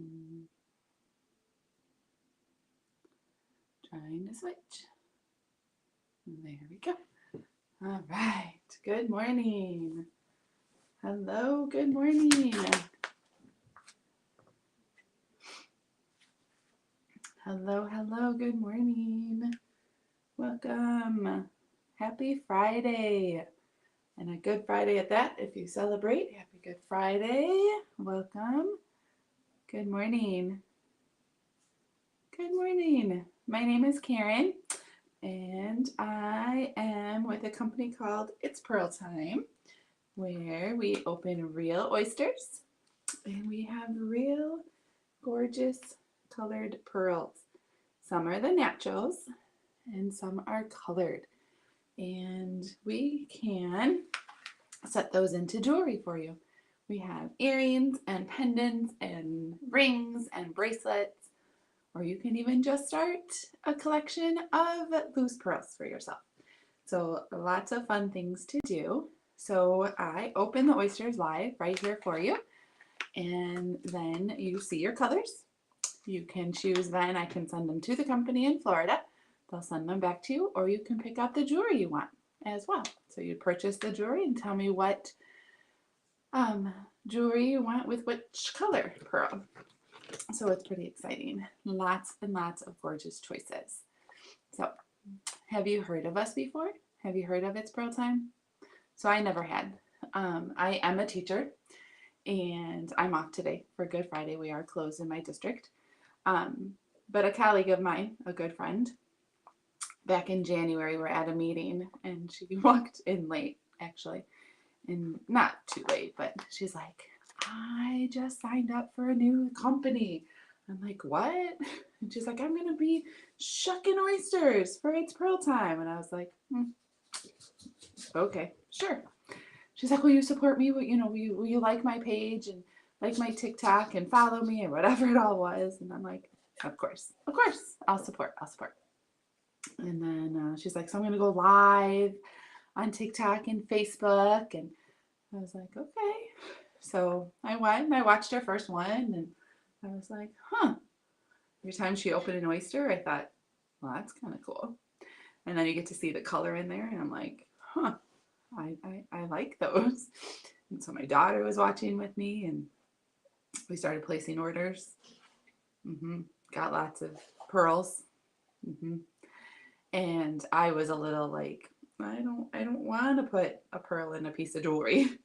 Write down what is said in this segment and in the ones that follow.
Mm, Trying to switch. There we go. All right. Good morning. Hello. Good morning. Hello. Hello. Good morning. Welcome. Happy Friday. And a good Friday at that. If you celebrate, happy Good Friday. Welcome. Good morning. Good morning. My name is Karen, and I am with a company called It's Pearl Time, where we open real oysters, and we have real gorgeous colored pearls. Some are the naturals, and some are colored. And we can set those into jewelry for you. We have earrings and pendants and rings and bracelets, or you can even just start a collection of loose pearls for yourself. So lots of fun things to do. So I open the oysters live right here for you, and then you see your colors. You can choose then, I can send them to the company in Florida. They'll send them back to you, or you can pick out the jewelry you want as well. So you purchase the jewelry and tell me what jewelry you want with which color pearl. So it's pretty exciting. Lots and lots of gorgeous choices. So have you heard of us before? Have you heard of It's Pearl Time? So I never had. I am a teacher, and I'm off today for Good Friday. We are closed in my district. But a colleague of mine, a good friend, back in January, we're at a meeting, and she walked in late, actually, and not too late, but she's like, I just signed up for a new company. I'm like, what? And she's like, I'm going to be shucking oysters for It's Pearl Time. And I was like, okay, sure. She's like, will you support me? Will you like my page and like my TikTok and follow me and whatever it all was? And I'm like, of course, I'll support. And then she's like, so I'm going to go live on TikTok and Facebook. And I was like, okay. So I went and I watched her first one, and I was like, Every time she opened an oyster, I thought, well, that's kind of cool. And then you get to see the color in there, and I'm like, I like those. And so my daughter was watching with me, and we started placing orders. Got lots of pearls. And I was a little like, I don't want to put a pearl in a piece of jewelry.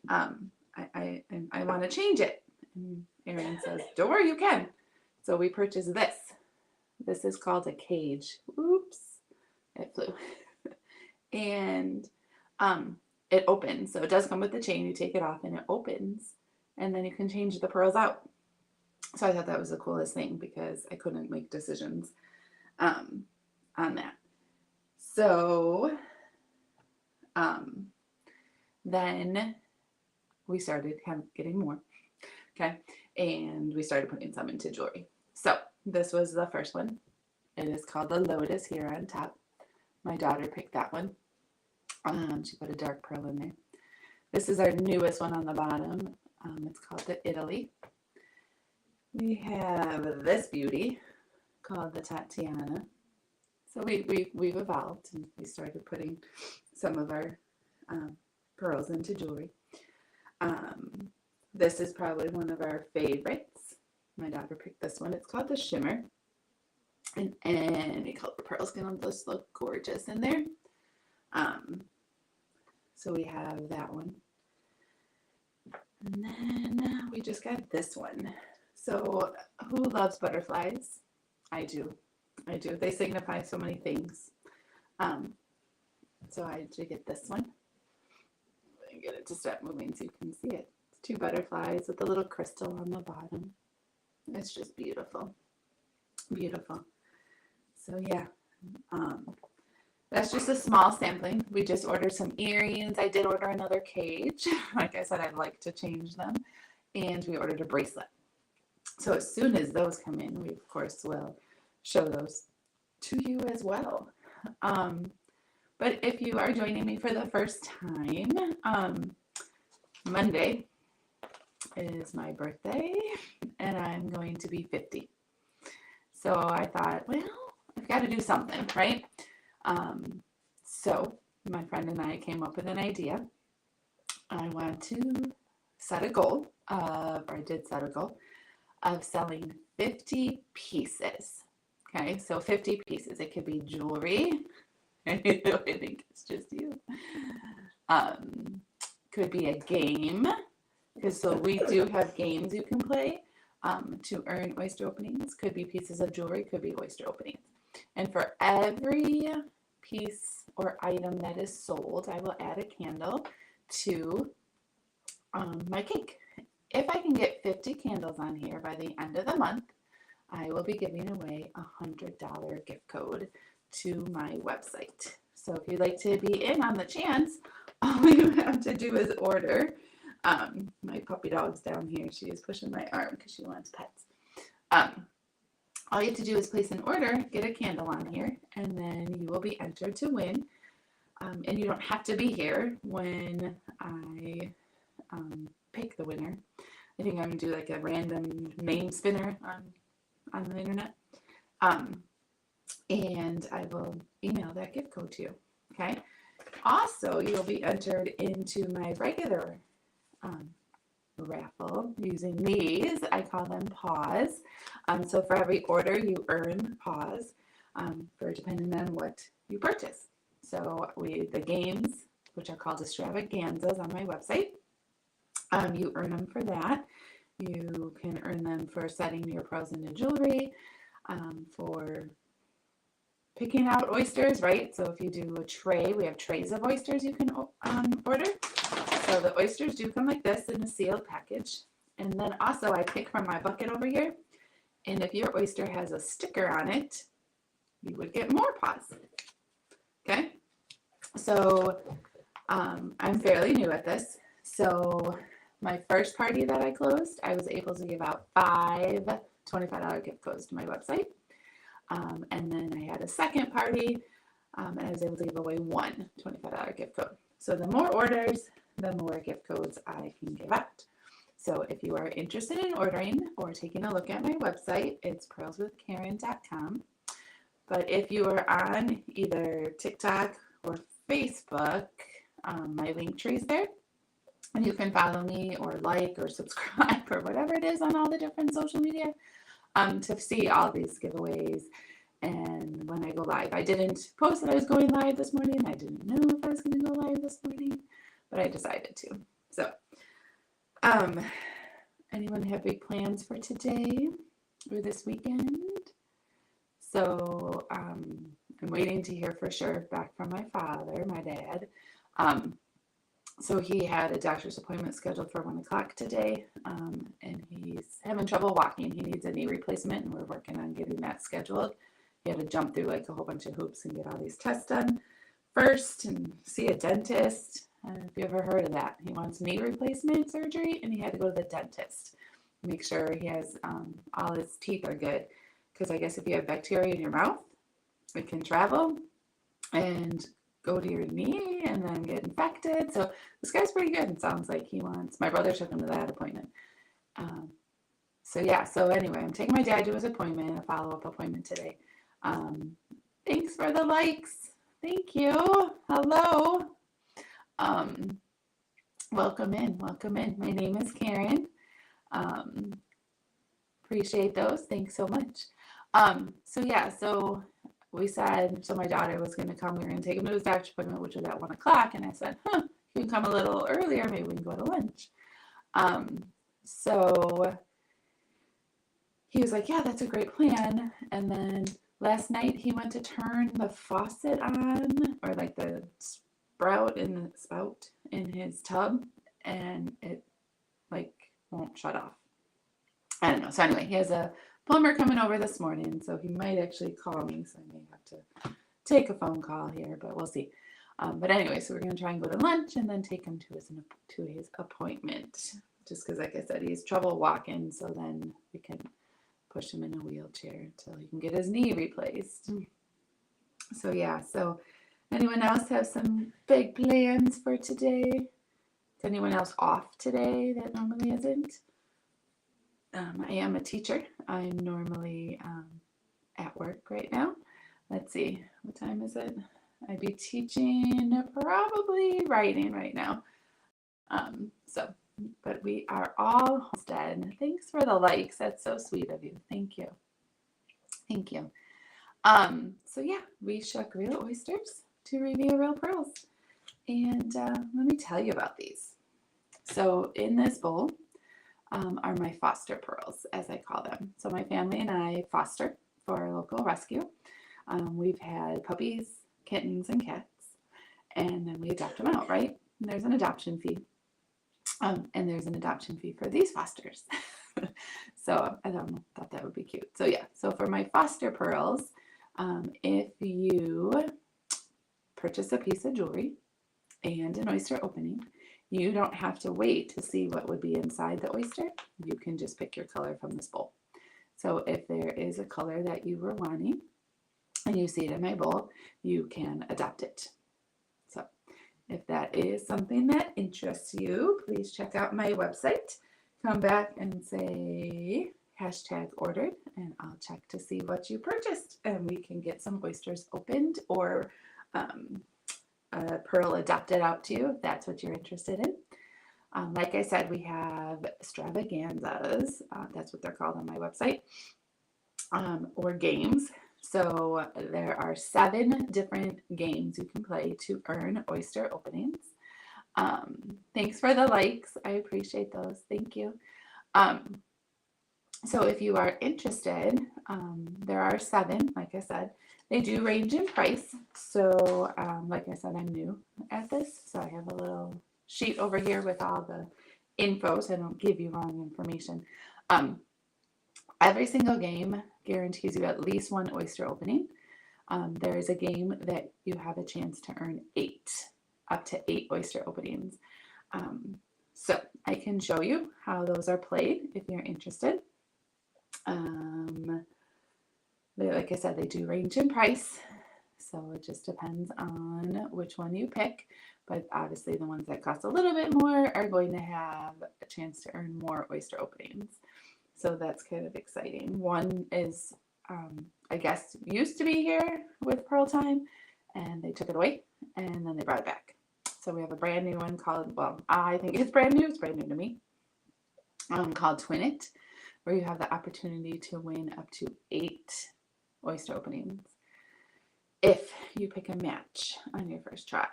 I want to change it. And Erin says, don't worry, you can. So we purchased this. This is called a cage. Oops, it flew. And it opens. So it does come with the chain. You take it off and it opens. And then you can change the pearls out. So I thought that was the coolest thing because I couldn't make decisions on that. So then we started getting more. Okay. And we started putting some into jewelry. So this was the first one. It is called the Lotus here on top. My daughter picked that one. She put a dark pearl in there. This is our newest one on the bottom. It's called the Italy. We have this beauty called the Tatiana. So we've evolved, and we started putting some of our pearls into jewelry. This is probably one of our favorites. My daughter picked this one. It's called the Shimmer. And any color pearls can just look gorgeous in there. So we have that one. And then we just got this one. So who loves butterflies? I do. They signify so many things. So I did get this one. And get it to start moving so you can see it. It's two butterflies with a little crystal on the bottom. It's just beautiful. Beautiful. So yeah, that's just a small sampling. We just ordered some earrings. I did order another cage. Like I said, I'd like to change them. And we ordered a bracelet. So as soon as those come in, we of course will show those to you as well. But if you are joining me for the first time, Monday, is my birthday and I'm going to be 50. So I thought, well, I've got to do something, right? So my friend and I came up with an idea. I want to set a goal or I did set a goal of selling 50 pieces. Okay, so 50 pieces. It could be jewelry. I think it's just you. Could be a game. Because so we do have games you can play to earn oyster openings. Could be pieces of jewelry, could be oyster openings. And for every piece or item that is sold, I will add a candle to my cake. If I can get 50 candles on here by the end of the month, I will be giving away a $100 gift code to my website. So if you'd like to be in on the chance, all you have to do is order. My puppy dog's down here. She is pushing my arm because she wants pets. All you have to do is place an order, get a candle on here, and then you will be entered to win. And you don't have to be here when I pick the winner. I think I'm going to do like a random name spinner on the internet. And I will email that gift code to you. Okay. Also, you'll be entered into my regular raffle using these. I call them paws. So for every order, you earn paws for depending on what you purchase. So the games, which are called extravaganzas on my website, you earn them for that. You can earn them for setting your pearls into jewelry, for picking out oysters, right? So if you do a tray, we have trays of oysters you can order. So the oysters do come like this in a sealed package. And then also I pick from my bucket over here. And if your oyster has a sticker on it, you would get more paws. Okay? So I'm fairly new at this. So my first party that I closed, I was able to give out 5 $25 gift codes to my website. And then I had a second party, and I was able to give away 1 $25 gift code. So the more orders, the more gift codes I can give out. So if you are interested in ordering or taking a look at my website, it's pearlswithkaren.com. But if you are on either TikTok or Facebook, my link tree is there. And you can follow me or like or subscribe or whatever it is on all the different social media to see all these giveaways. And when I go live, I didn't post that I was going live this morning. I didn't know if I was going to go live this morning, but I decided to. So, anyone have big plans for today or this weekend? So, I'm waiting to hear for sure back from my father, my dad. So he had a doctor's appointment scheduled for 1 o'clock today, and he's having trouble walking. He needs a knee replacement, and we're working on getting that scheduled. He had to jump through like a whole bunch of hoops and get all these tests done first and see a dentist. If you ever heard of that, he wants knee replacement surgery, and he had to go to the dentist. Make sure he has all his teeth are good, because I guess if you have bacteria in your mouth, it can travel and go to your knee and then get infected. So this guy's pretty good. It sounds like he wants. My brother took him to that appointment. So anyway, I'm taking my dad to his appointment, a follow-up appointment today. Thanks for the likes. Thank you. Hello. Welcome in. My name is Karen. Appreciate those. Thanks so much. So we said, so my daughter was going to come. We were going to take him to his doctor's appointment, which was at 1 o'clock. And I said, you can come a little earlier. Maybe we can go to lunch. So he was like, yeah, that's a great plan. And then last night he went to turn the faucet on, or like the spout in his tub, and it like won't shut off. I don't know. So anyway, he has a plumber coming over this morning, so he might actually call me, so I may have to take a phone call here, but we'll see. But anyway, so we're going to try and go to lunch and then take him to his appointment, just because, like I said, he has trouble walking, so then we can push him in a wheelchair until he can get his knee replaced. So yeah, so anyone else have some big plans for today? Is anyone else off today that normally isn't? I am a teacher. I'm normally at work right now. Let's see, what time is it? I'd be teaching, probably writing right now. But we are all homestead. Thanks for the likes. That's so sweet of you. Thank you. Thank you. So yeah, we shuck real oysters to reveal real pearls. And let me tell you about these. So in this bowl are my foster pearls, as I call them. So my family and I foster for our local rescue. We've had puppies, kittens, and cats, and then we adopt them out, right? And there's an adoption fee. And there's an adoption fee for these fosters. So I thought that would be cute. So yeah, so for my foster pearls, if you purchase a piece of jewelry and an oyster opening, you don't have to wait to see what would be inside the oyster. You can just pick your color from this bowl. So if there is a color that you were wanting and you see it in my bowl, you can adopt it. So if that is something that interests you, please check out my website. Come back and say #ordered, and I'll check to see what you purchased, and we can get some oysters opened or a pearl adopted out to you if that's what you're interested in. Like I said, we have extravaganzas, that's what they're called on my website, or games. So there are 7 different games you can play to earn oyster openings. Thanks for the likes. I appreciate those. Thank you. So if you are interested, there are 7, like I said. They do range in price. So like I said, I'm new at this. So I have a little sheet over here with all the info so I don't give you wrong information. Every single game guarantees you at least 1 oyster opening. There is a game that you have a chance to earn 8, up to 8 oyster openings. So I can show you how those are played if you're interested. Like I said, they do range in price, so it just depends on which one you pick. But obviously the ones that cost a little bit more are going to have a chance to earn more oyster openings. So that's kind of exciting. One is, I guess, used to be here with Pearl Time, and they took it away, and then they brought it back. So we have a brand new one called, well, I think it's brand new to me, called Twin It, where you have the opportunity to win up to 8 oyster openings if you pick a match on your first try.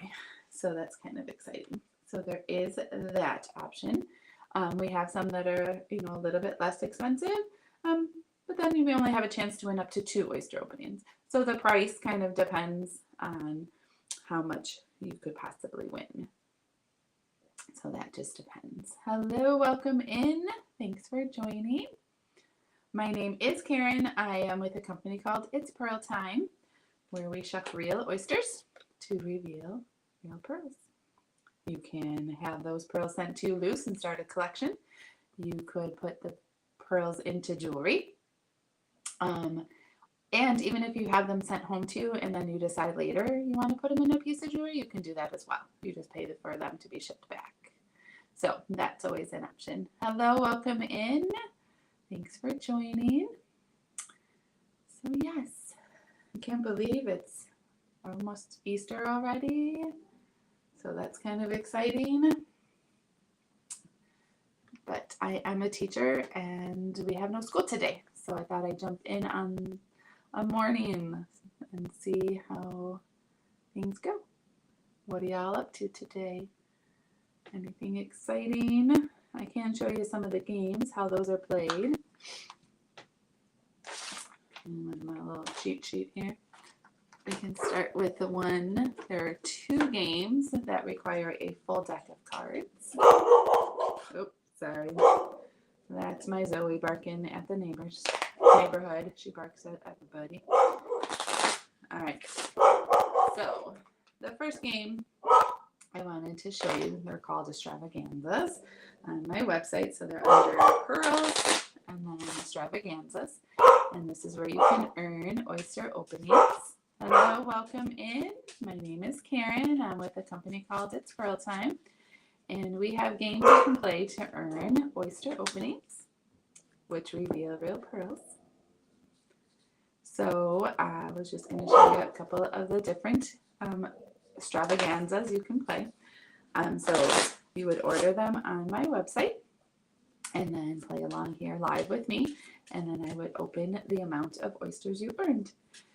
So that's kind of exciting. So there is that option. We have some that are, a little bit less expensive, but then you may only have a chance to win up to 2 oyster openings. So the price kind of depends on how much you could possibly win. So that just depends. Hello, welcome in. Thanks for joining. My name is Karen. I am with a company called It's Pearl Time, where we shuck real oysters to reveal real pearls. You can have those pearls sent to you loose and start a collection. You could put the pearls into jewelry. And even if you have them sent home to you and then you decide later you want to put them in a piece of jewelry, you can do that as well. You just pay for them to be shipped back. So that's always an option. Hello, welcome in. Thanks for joining. So yes, I can't believe it's almost Easter already. So that's kind of exciting. But I am a teacher and we have no school today. So I thought I'd jump in on a morning and see how things go. What are y'all up to today? Anything exciting? I can show you some of the games, how those are played. And my little cheat sheet here. We can start with the one. There are 2 games that require a full deck of cards. Oh, sorry. That's my Zoe barking at the neighborhood. She barks at everybody. All right. So the first game I wanted to show you, they're called extravaganzas on my website. So they're under pearls and then extravaganzas. And this is where you can earn oyster openings. Hello, welcome in. My name is Karen. I'm with a company called It's Pearl Time. And we have games you can play to earn oyster openings. which reveal real pearls. So I was just going to show you a couple of the different extravaganzas you can play. So you would order them on my website and then play along here live with me, and then I would open the amount of oysters you earned.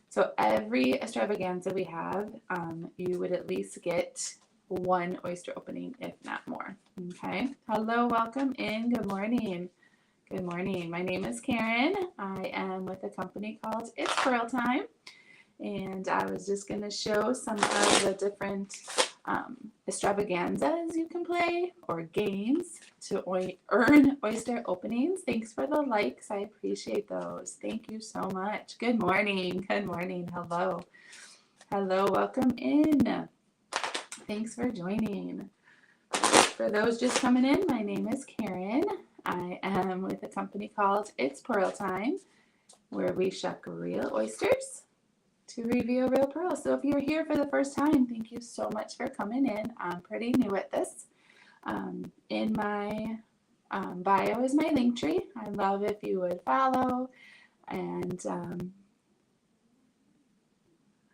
So every extravaganza we have, you would at least get one oyster opening, if not more. Okay. Hello, welcome in. Good morning. Good morning. My name is Karen. I am with a company called It's Pearl Time, and I was just going to show some of the different extravaganzas you can play or games to earn oyster openings. Thanks for the likes. I appreciate those. Thank you so much. Good morning. Good morning. Hello. Hello. Welcome in. Thanks for joining. For those just coming in, my name is Karen. I am with a company called It's Pearl Time, where we shuck real oysters to reveal real pearls. So if you're here for the first time, thank you so much for coming in. I'm pretty new at this. In my bio is my link tree. I'd love if you would follow. And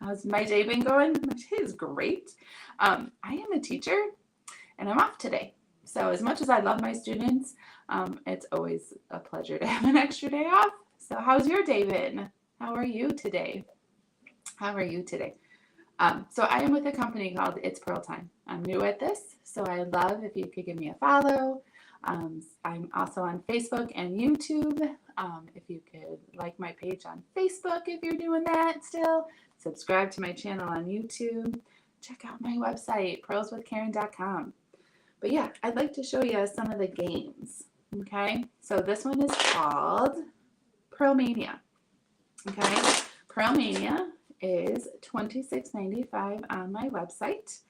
how's my day been going? My day is great. I am a teacher and I'm off today. So as much as I love my students, it's always a pleasure to have an extra day off. So how's your day been? How are you today? How are you today? So I am with a company called It's Pearl Time. I'm new at this, so I'd love if you could give me a follow. I'm also on Facebook and YouTube. If you could like my page on Facebook if you're doing that still. Subscribe to my channel on YouTube. Check out my website, pearlswithkaren.com. But yeah, I'd like to show you some of the games. Okay, so this one is called Pearl Mania. Okay, Pearl Mania is $26.95 on my website,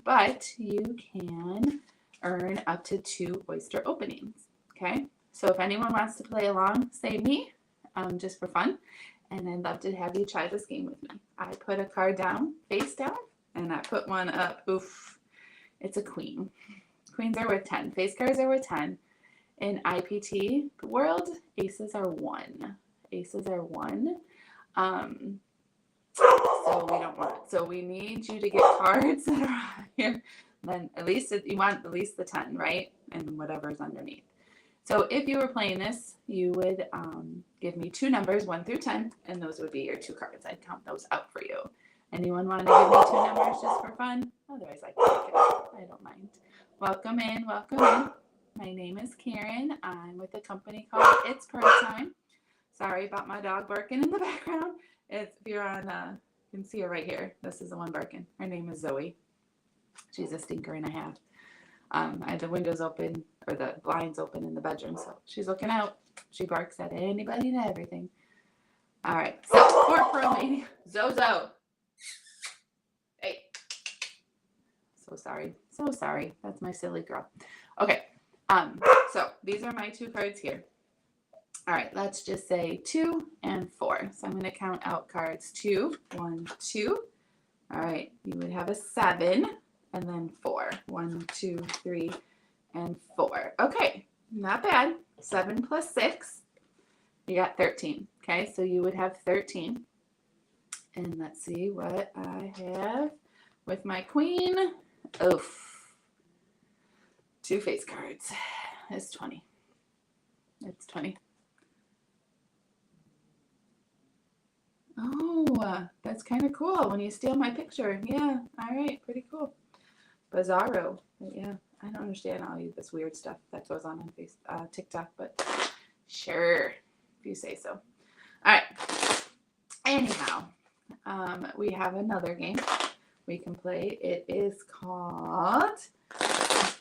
but you can earn up to 2 oyster openings. Okay, so if anyone wants to play along, say me, just for fun, and I'd love to have you try this game with me. I put a card down, face down, and I put one up. Oof, it's a queen. Queens are worth 10. Face cards are worth 10. In IPT world, aces are 1. Aces are 1. So we don't want, so we need you to get cards that are here. Then at least you want at least the 10, right? And whatever's underneath. So if you were playing this, you would give me 2 numbers, 1 through 10, and those would be your 2 cards. I'd count those out for you. Anyone want to give me 2 numbers just for fun? Otherwise, I can take it. I don't mind. Welcome in. Welcome in. My name is Karen. I'm with a company called It's Pearl Time. Sorry about my dog barking in the background. If you're on, you can see her right here. This is the one barking. Her name is Zoe. She's a stinker and a half. I had the windows open, or the blinds open in the bedroom, so she's looking out. She barks at anybody and everything. All right, so for Pearl Mania, Zozo. Hey. So sorry. So sorry. That's my silly girl. Okay, so these are my 2 cards here. All right, let's just say 2 and 4. So I'm going to count out cards 2, 1, 2. All right, you would have a 7 and then 4. 1, 2, 3, and 4. Okay, not bad. 7 plus 6, you got 13. Okay, so you would have 13. And let's see what I have with my queen. Oof. 2 face cards. It's 20. It's 20. Oh, that's kind of cool when you steal my picture. Yeah, all right, pretty cool. Bizarro. Yeah, I don't understand all this weird stuff that goes on TikTok, but sure, if you say so. All right. Anyhow, we have another game we can play. It is called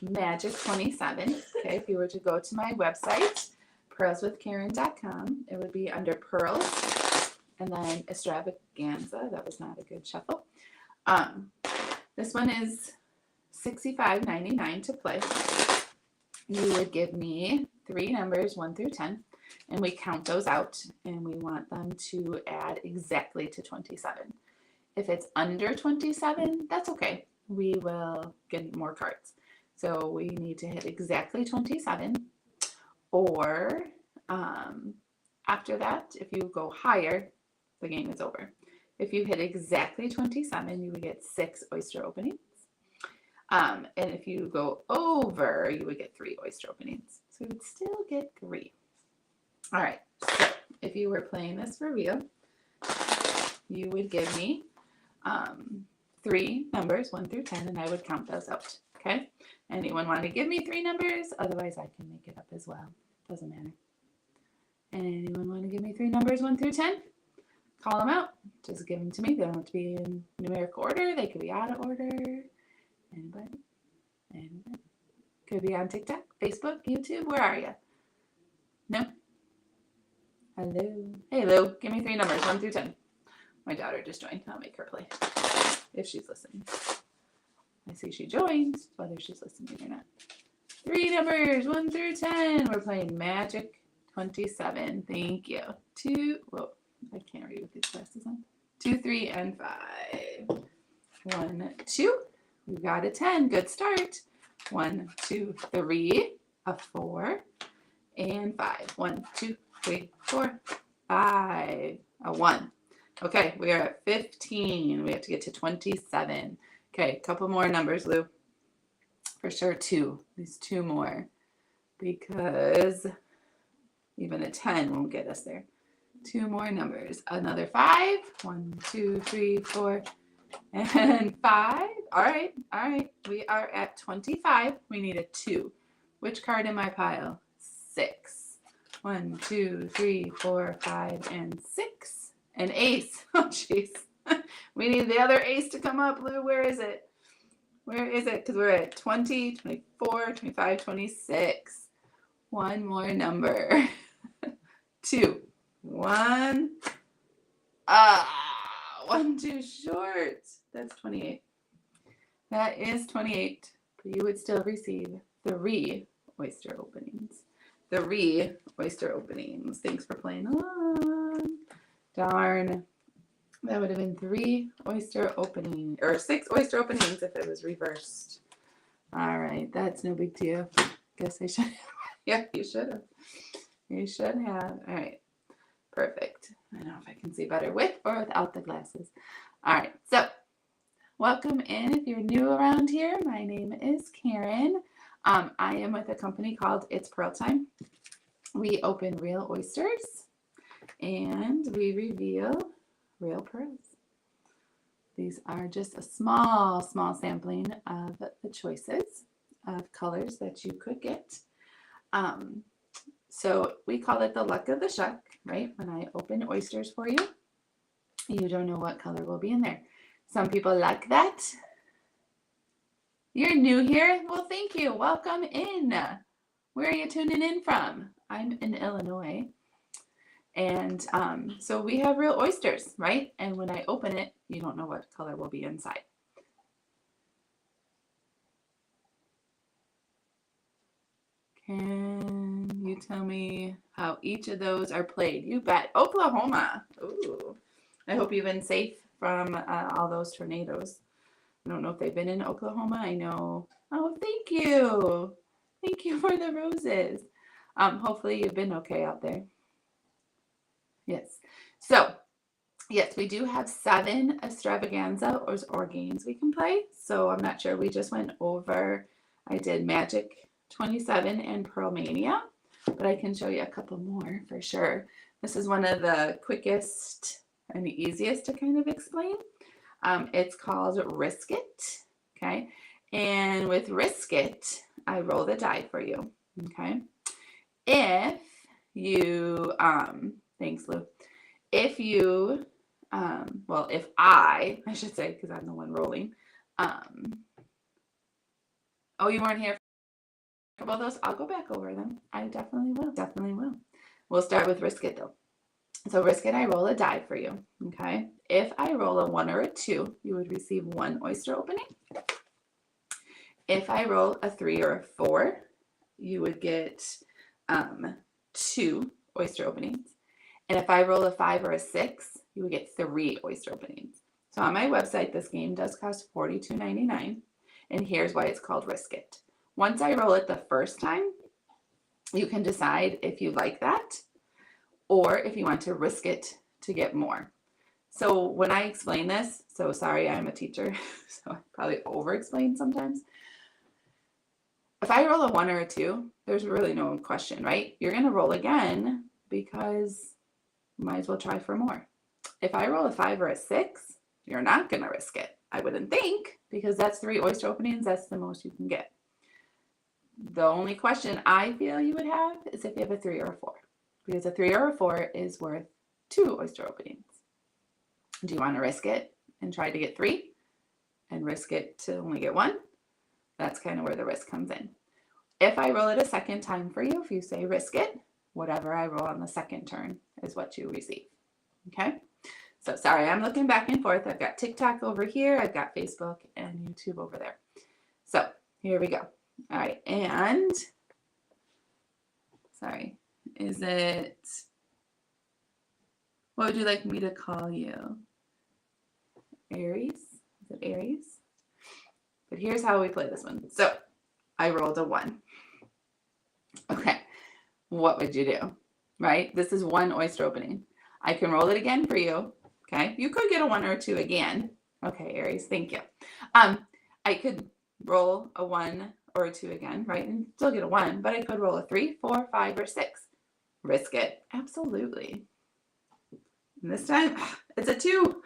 Magic 27. Okay, if you were to go to my website, pearlswithkaren.com, it would be under Pearls. And then Extravaganza. That was not a good shuffle. This one is $65.99 to play. You would give me 3 numbers, 1 through 10, and we count those out, and we want them to add exactly to 27. If it's under 27, that's okay. We will get more cards. So we need to hit exactly 27, or After that, if you go higher, the game is over. If you hit exactly 27, you would get 6 oyster openings. And if you go over, you would get 3 oyster openings. So you would still get 3. All right, so if you were playing this for real, you would give me 3 numbers, 1 through 10, and I would count those out, okay? Anyone want to give me 3 numbers? Otherwise, I can make it up as well. Doesn't matter. Anyone want to give me 3 numbers, 1 through 10? Call them out. Just give them to me. They don't have to be in numeric order. They could be out of order. Anybody? Anybody? Could be on TikTok, Facebook, YouTube. Where are you? No? Hello? Hey, Lou. Give me 3 numbers, 1 through 10. My daughter just joined. I'll make her play if she's listening. I see she joined, whether she's listening or not. 3 numbers, 1 through 10. We're playing Magic 27. Thank you. 2. Whoa, I can't read with these glasses on. 2, 3, and 5. 1, 2. We've got a 10. Good start. 1, 2, 3. A 4 and 5. 1, 2, 3, 4, 5. A 1. Okay, we are at 15. We have to get to 27. Okay, a couple more numbers, Lou. For sure 2. At least 2 more. Because even a 10 won't get us there. 2 more numbers. Another 5. 1, 2, 3, 4, and 5. All right. We are at 25. We need a 2. Which card in my pile? 6. 1, 2, 3, 4, 5, and 6. An ace. Oh, jeez. We need the other ace to come up, Lou. Where is it? Where is it? Because we're at 20, 24, 25, 26. 1 more number. 2. 1. 1 too short. That's 28. That is 28. But you would still receive 3 oyster openings. 3 oyster openings. Thanks for playing along. Darn. That would have been 3 oyster openings, or 6 oyster openings if it was reversed. All right, that's no big deal. Guess I should. Yeah, you should have. You should have. All right, perfect. I don't know if I can see better with or without the glasses. All right, so welcome in if you're new around here. My name is Karen. I am with a company called It's Pearl Time. We open real oysters and we reveal real pearls. These are just a small sampling of the choices of colors that you could get. So we call it the luck of the shuck, right? When I open oysters for you, you don't know what color will be in there. Some people like that. You're new here? Well, thank you. Welcome in. Where are you tuning in from? I'm in Illinois. And so we have real oysters, right? And when I open it, you don't know what color will be inside. Can you tell me how each of those are played? You bet. Oklahoma. Ooh. I hope you've been safe from all those tornadoes. I don't know if they've been in Oklahoma. I know. Oh, thank you. Thank you for the roses. Hopefully you've been okay out there. Yes. So, yes, we do have 7 extravaganza or games we can play. So I'm not sure. We just went over, I did Magic 27 and Pearl Mania, but I can show you a couple more for sure. This is one of the quickest and the easiest to kind of explain. It's called Risk It, okay? And with Risk It, I roll the die for you, okay? If you, thanks, Lou. If you, well, if I should say, because I'm the one rolling. Oh, you weren't here for both those? I'll go back over them. I definitely will. We'll start with Risk It, though. So Risk It, I roll a die for you, okay? If I roll a 1 or a 2, you would receive 1 oyster opening. If I roll a 3 or a 4, you would get 2 oyster openings. And if I roll a 5 or a 6, you would get 3 oyster openings. So on my website, this game does cost $42.99. And here's why it's called Risk It. Once I roll it the first time, You can decide if you like that or if you want to risk it to get more. So when I explain this, so sorry, I'm a teacher, so I probably over-explain sometimes. If I roll a 1 or a 2, there's really no question, right? You're going to roll again because you might as well try for more. If I roll a 5 or a 6, you're not going to risk it. I wouldn't think, because that's 3 oyster openings. That's the most you can get. The only question I feel you would have is if you have a 3 or a 4, because a 3 or a 4 is worth 2 oyster openings. Do you want to risk it and try to get 3 and risk it to only get 1? That's kind of where the risk comes in. If I roll it a second time for you, if you say risk it, whatever I roll on the second turn is what you receive. Okay? So sorry, I'm looking back and forth. I've got TikTok over here. I've got Facebook and YouTube over there. So here we go. All right. And sorry, is it, what would you like me to call you? Aries? Is it Aries? But here's how we play this one. So I rolled a 1. Okay. What would you do? Right? This is 1 oyster opening. I can roll it again for you. Okay. You could get a 1 or a 2 again. Okay, Aries. Thank you. I could roll a 1 or a 2 again, right? And still get a 1, but I could roll a 3, 4, 5, or 6. Risk it. Absolutely. And this time it's a 2.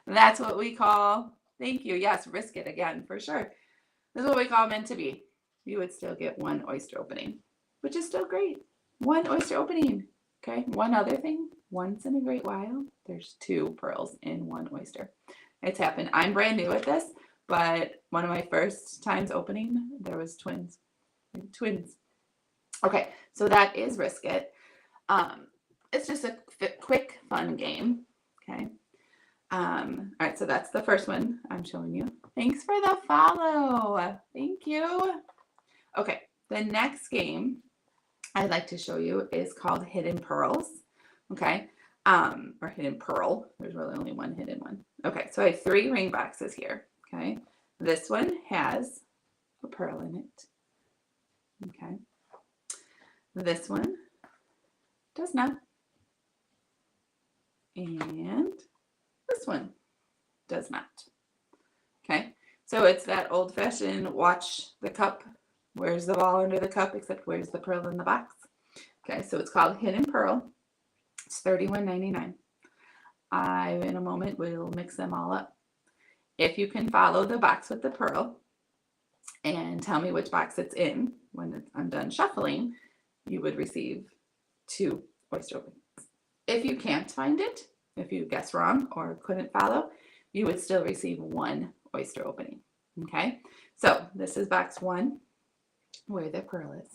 That's what we call, thank you. Yes, risk it again for sure. This is what we call meant to be. You would still get 1 oyster opening, which is still great. 1 oyster opening. Okay. One other thing, once in a great while, there's 2 pearls in 1 oyster. It's happened. I'm brand new at this, but one of my first times opening, there was twins. Okay. So that is risk it. It's just a quick, fun game. Okay. All right, so that's the first one I'm showing you. Thanks for the follow. Thank you. Okay, the next game I'd like to show you is called Hidden Pearls. Okay, or Hidden Pearl. There's really only 1 hidden one. Okay, so I have 3 ring boxes here. Okay, this one has a pearl in it. Okay, this one does not. And this one does not. Okay, so it's that old-fashioned watch the cup. Where's the ball under the cup, except where's the pearl in the box? Okay, so it's called Hidden Pearl. It's $31.99. I, in a moment, will mix them all up. If you can follow the box with the pearl and tell me which box it's in when I'm done shuffling, you would receive 2 oyster openings. If you can't find it, if you guessed wrong or couldn't follow, you would still receive 1 oyster opening. Okay, so this is box 1, where the pearl is.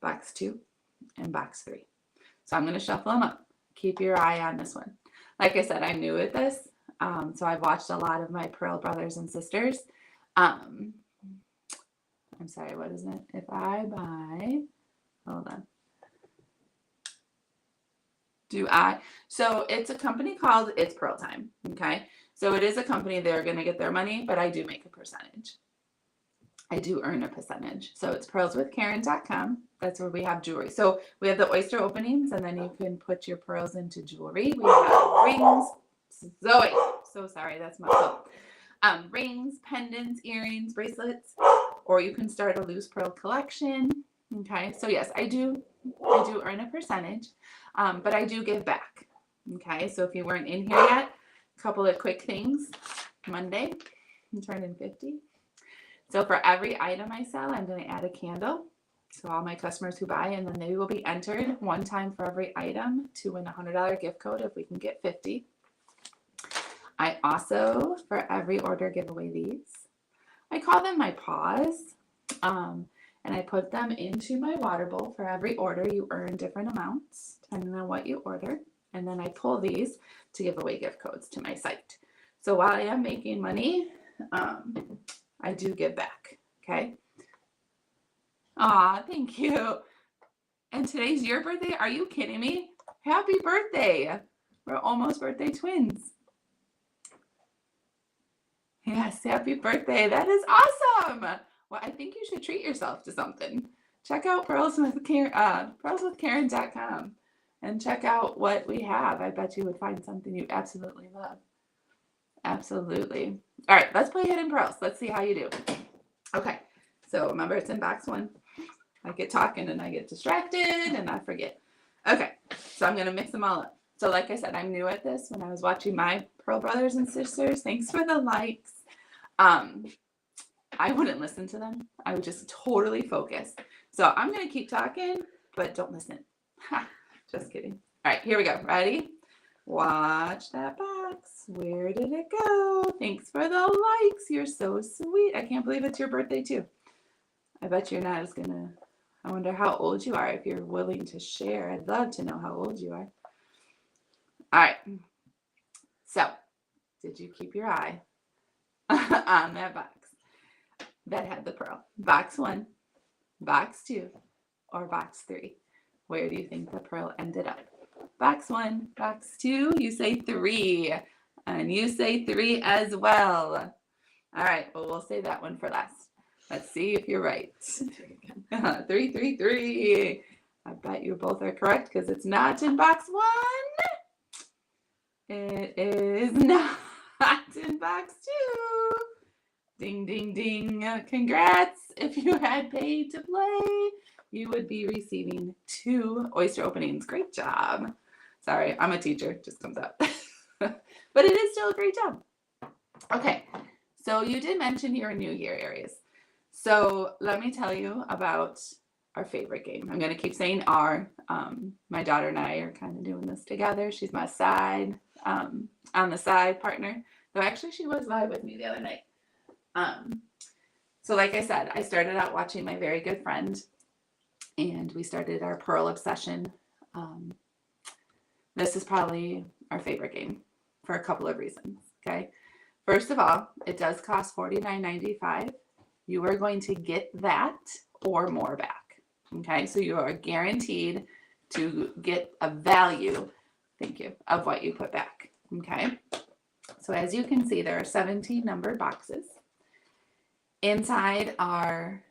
Box 2 and box 3. So I'm going to shuffle them up. Keep your eye on this one. Like I said, I'm new at this, so I've watched a lot of my pearl brothers and sisters. I'm sorry, what is it? If I buy, hold on. So it's a company called It's Pearl Time. Okay. So it is a company, they're going to get their money, but I do make a percentage. I do earn a percentage. So it's pearlswithkaren.com. That's where we have jewelry. So we have the oyster openings, and then you can put your pearls into jewelry. We have rings. Zoe. So sorry, that's my fault. Rings, pendants, earrings, bracelets, or you can start a loose pearl collection. Okay. So yes, I do earn a percentage. But I do give back. Okay, so if you weren't in here yet, a couple of quick things. Monday, I'm turning 50. So for every item I sell, I'm going to add a candle. So all my customers who buy, and then they will be entered one time for every item to win a $100 gift code if we can get 50. I also, for every order, give away these. I call them my paws. And I put them into my water bowl. For every order, you earn different amounts depending on what you order. And then I pull these to give away gift codes to my site. So while I am making money, I do give back. Okay. Aw, thank you. And today's your birthday? Are you kidding me? Happy birthday. We're almost birthday twins. Yes, happy birthday. That is awesome. Well, I think you should treat yourself to something. check out pearlswithkaren.com and check out what we have. I bet you would find something you absolutely love. Absolutely. All right, let's play hidden pearls. Let's see how you do. Okay, so remember it's in box 1. I get talking and I get distracted and I forget. Okay, so I'm going to mix them all up. So like I said, I'm new at this. When I was watching my Pearl brothers and sisters, thanks for the likes. I wouldn't listen to them. I would just totally focus. So I'm going to keep talking, but don't listen. Ha, just kidding. All right, here we go. Ready? Watch that box. Where did it go? Thanks for the likes. You're so sweet. I can't believe it's your birthday too. I bet you're not as gonna. I wonder how old you are if you're willing to share. I'd love to know how old you are. All right. So, did you keep your eye on that box that had the pearl? Box 1, box 2, or box 3? Where do you think the pearl ended up? Box 1, box 2, you say 3, and you say 3 as well. All right, well, we'll say that one for last. Let's see if you're right. 3, 3, 3. I bet you both are correct because it's not in box 1. It is not in box 2. Ding, ding, ding. Congrats. If you had paid to play, you would be receiving 2 oyster openings. Great job. Sorry, I'm a teacher. Just comes out. But it is still a great job. Okay, so you did mention you're new here, Aries. So let me tell you about our favorite game. I'm going to keep saying our. My daughter and I are kind of doing this together. She's my side, on the side partner. Though actually she was live with me the other night. So like I said, I started out watching my very good friend. And we started our Pearl obsession. This is probably our favorite game for a couple of reasons. Okay. First of all, it does cost $49.95. You are going to get that or more back. Okay. So you are guaranteed to get a value, thank you, of what you put back. Okay. So as you can see, there are 17 numbered boxes. Inside are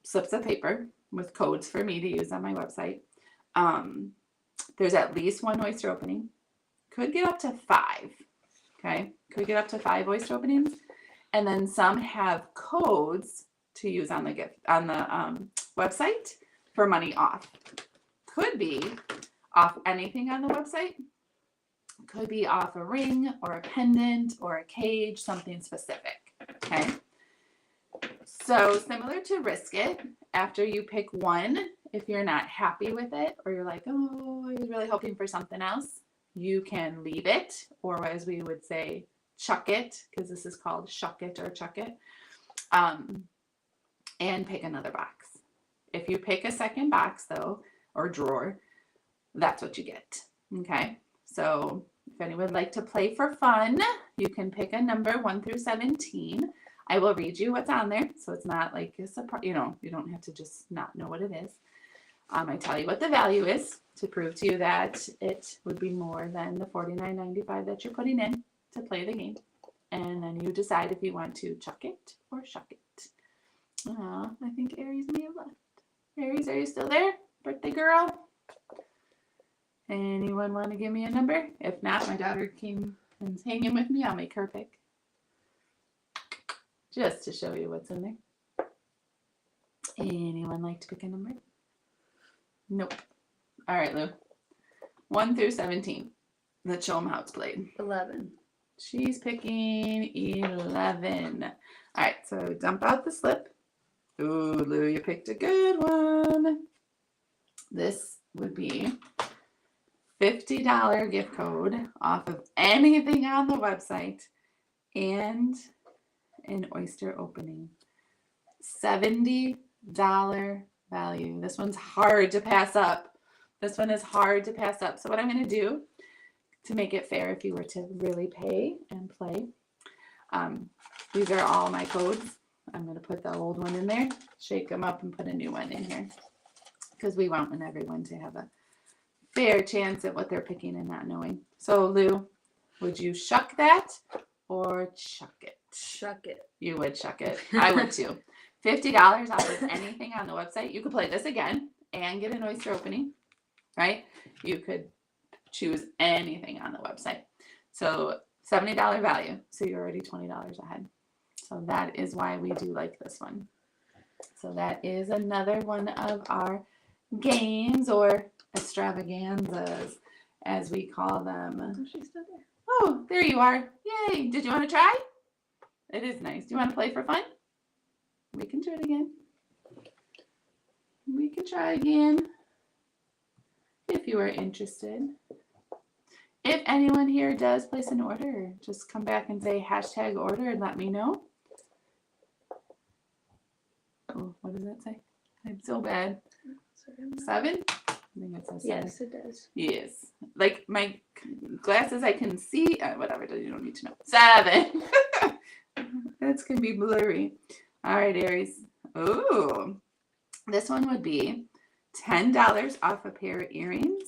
slips of paper with codes for me to use on my website. There's at least 1 oyster opening. Could get up to 5. Okay. Could get up to 5 oyster openings. And then some have codes to use on the website for money off. Could be off anything on the website. Could be off a ring or a pendant or a cage, something specific. Okay. So similar to Risk It, after you pick one, if you're not happy with it or you're like, oh, I was really hoping for something else, you can leave it, or as we would say, chuck it, because this is called shuck it or chuck it, and pick another box. If you pick a second box, though, or drawer, that's what you get. Okay, so if anyone would like to play for fun, you can pick a number 1 through 17. I will read you what's on there, so it's not like a surprise. You don't have to just not know what it is. I tell you what the value is to prove to you that it would be more than the $49.95 that you're putting in to play the game. And then you decide if you want to chuck it or shuck it. I think Aries may have left. Aries, are you still there? Birthday girl? Anyone want to give me a number? If not, my daughter came and is hanging with me. I'll make her pick. Just to show you what's in there. Anyone like to pick a number? Nope. All right, Lou. 1 through 17. Let's show them how it's played. 11. She's picking 11. All right, so dump out the slip. Ooh, Lou, you picked a good one. This would be $50 gift code off of anything on the website and an oyster opening. $70 value. This one's hard to pass up. This one is hard to pass up. So what I'm going to do to make it fair if you were to really pay and play, these are all my codes. I'm going to put the old one in there, shake them up, and put a new one in here because we want everyone to have a fair chance at what they're picking and not knowing. So Lou, would you shuck that or chuck it? Shuck it. You would shuck it. I would too. $50 off of anything on the website. You could play this again and get an oyster opening, right? You could choose anything on the website. So $70 value. So you're already $20 ahead. So that is why we do like this one. So that is another one of our games, or extravaganzas, as we call them. Oh, she's still there. Oh, there you are. Yay. Did you want to try? It is nice. Do you want to play for fun? We can do it again. We can try again if you are interested. If anyone here does place an order, just come back and say #order and let me know. Oh, what does that say? I'm so bad. 7? I think it says 7. Yes, it does. Yes. Like my glasses, I can see. Whatever, you don't need to know. 7. That's going to be blurry. All right, Aries. Oh, this one would be $10 off a pair of earrings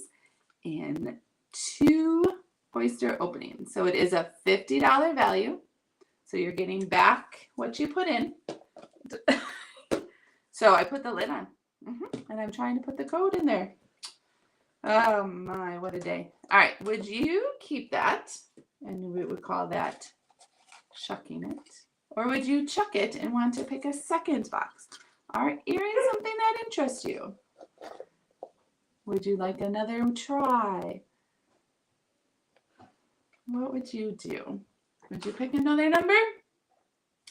and 2 oyster openings. So it is a $50 value. So you're getting back what you put in. So I put the lid on. And I'm trying to put the code in there. Oh my, what a day. All right, would you keep that? And we would call that shucking it. Or would you chuck it and want to pick a second box? Are earrings something that interests you? Would you like another try? What would you do? Would you pick another number?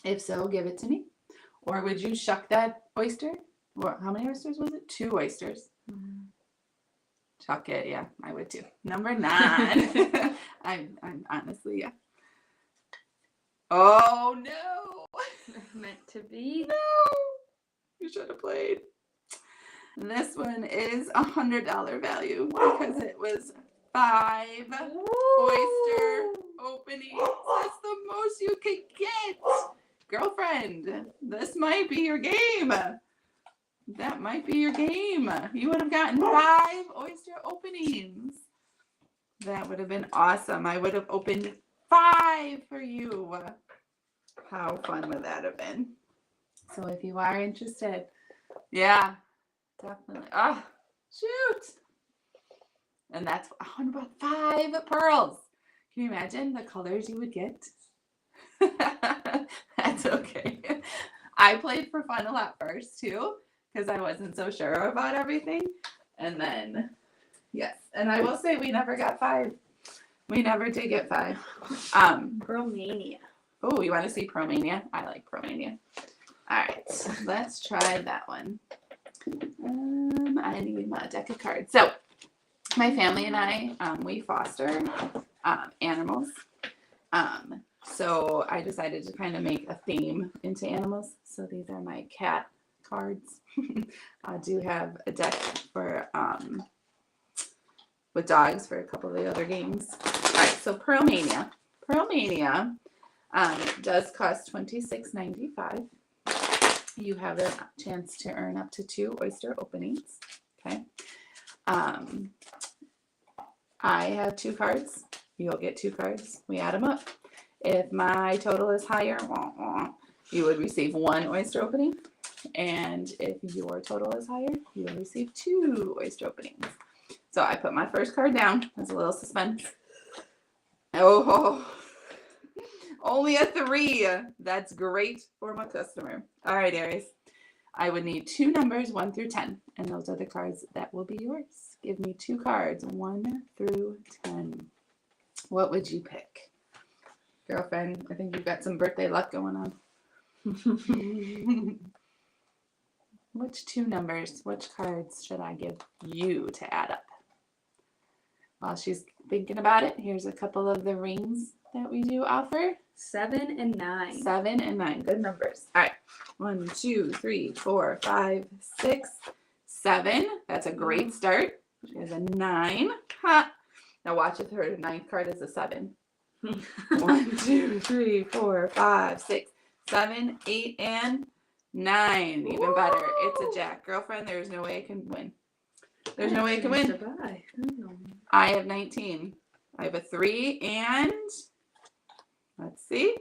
If so, give it to me. Or would you shuck that oyster? What? How many oysters was it? 2 oysters. Chuck it, yeah, I would too. Number 9. I'm honestly, yeah. Oh no! Meant to be. No, you should have played. This one is $100 value because it was 5 oyster openings. That's the most you could get. Girlfriend, this might be your game. That might be your game. You would have gotten 5 oyster openings. That would have been awesome. I would have opened 5 for you. How fun would that have been? So if you are interested, yeah, definitely. Oh, shoot. And that's about 5 pearls. Can you imagine the colors you would get? That's okay. I played for fun a lot first too, because I wasn't so sure about everything. And then, yes. And I will say we never got 5. We never did get 5. Pearlmania. Oh, you want to see Pearlmania? I like Pearlmania. All right, let's try that one. I need a deck of cards. So my family and I, we foster animals. So I decided to kind of make a theme into animals. So these are my cat cards. I do have a deck for with dogs for a couple of the other games. All right, so Pearlmania. Pearlmania does cost $26.95. You have a chance to earn up to 2 oyster openings. Okay. I have 2 cards. You'll get 2 cards. We add them up. If my total is higher, you would receive 1 oyster opening. And if your total is higher, you will receive 2 oyster openings. So I put my first card down. There's a little suspense. Oh, only a 3. That's great for my customer. All right, Aries. I would need 2 numbers, 1 through 10. And those are the cards that will be yours. Give me 2 cards, 1 through 10. What would you pick? Girlfriend, I think you've got some birthday luck going on. Which 2 numbers, which cards should I give you to add up? While she's thinking about it, here's a couple of the rings that we do offer. 7 and 9. 7 and 9. Good numbers. All right. 1, 2, 3, 4, 5, 6, 7. That's a great start. There's a 9. Ha. Now watch if her 9th card is a 7. 1, 2, 3, 4, 5, 6, 7, 8, and 9. Even better. It's a jack. Girlfriend, there's no way I can win. There's no way I can win. I have 19. I have a 3 and let's see.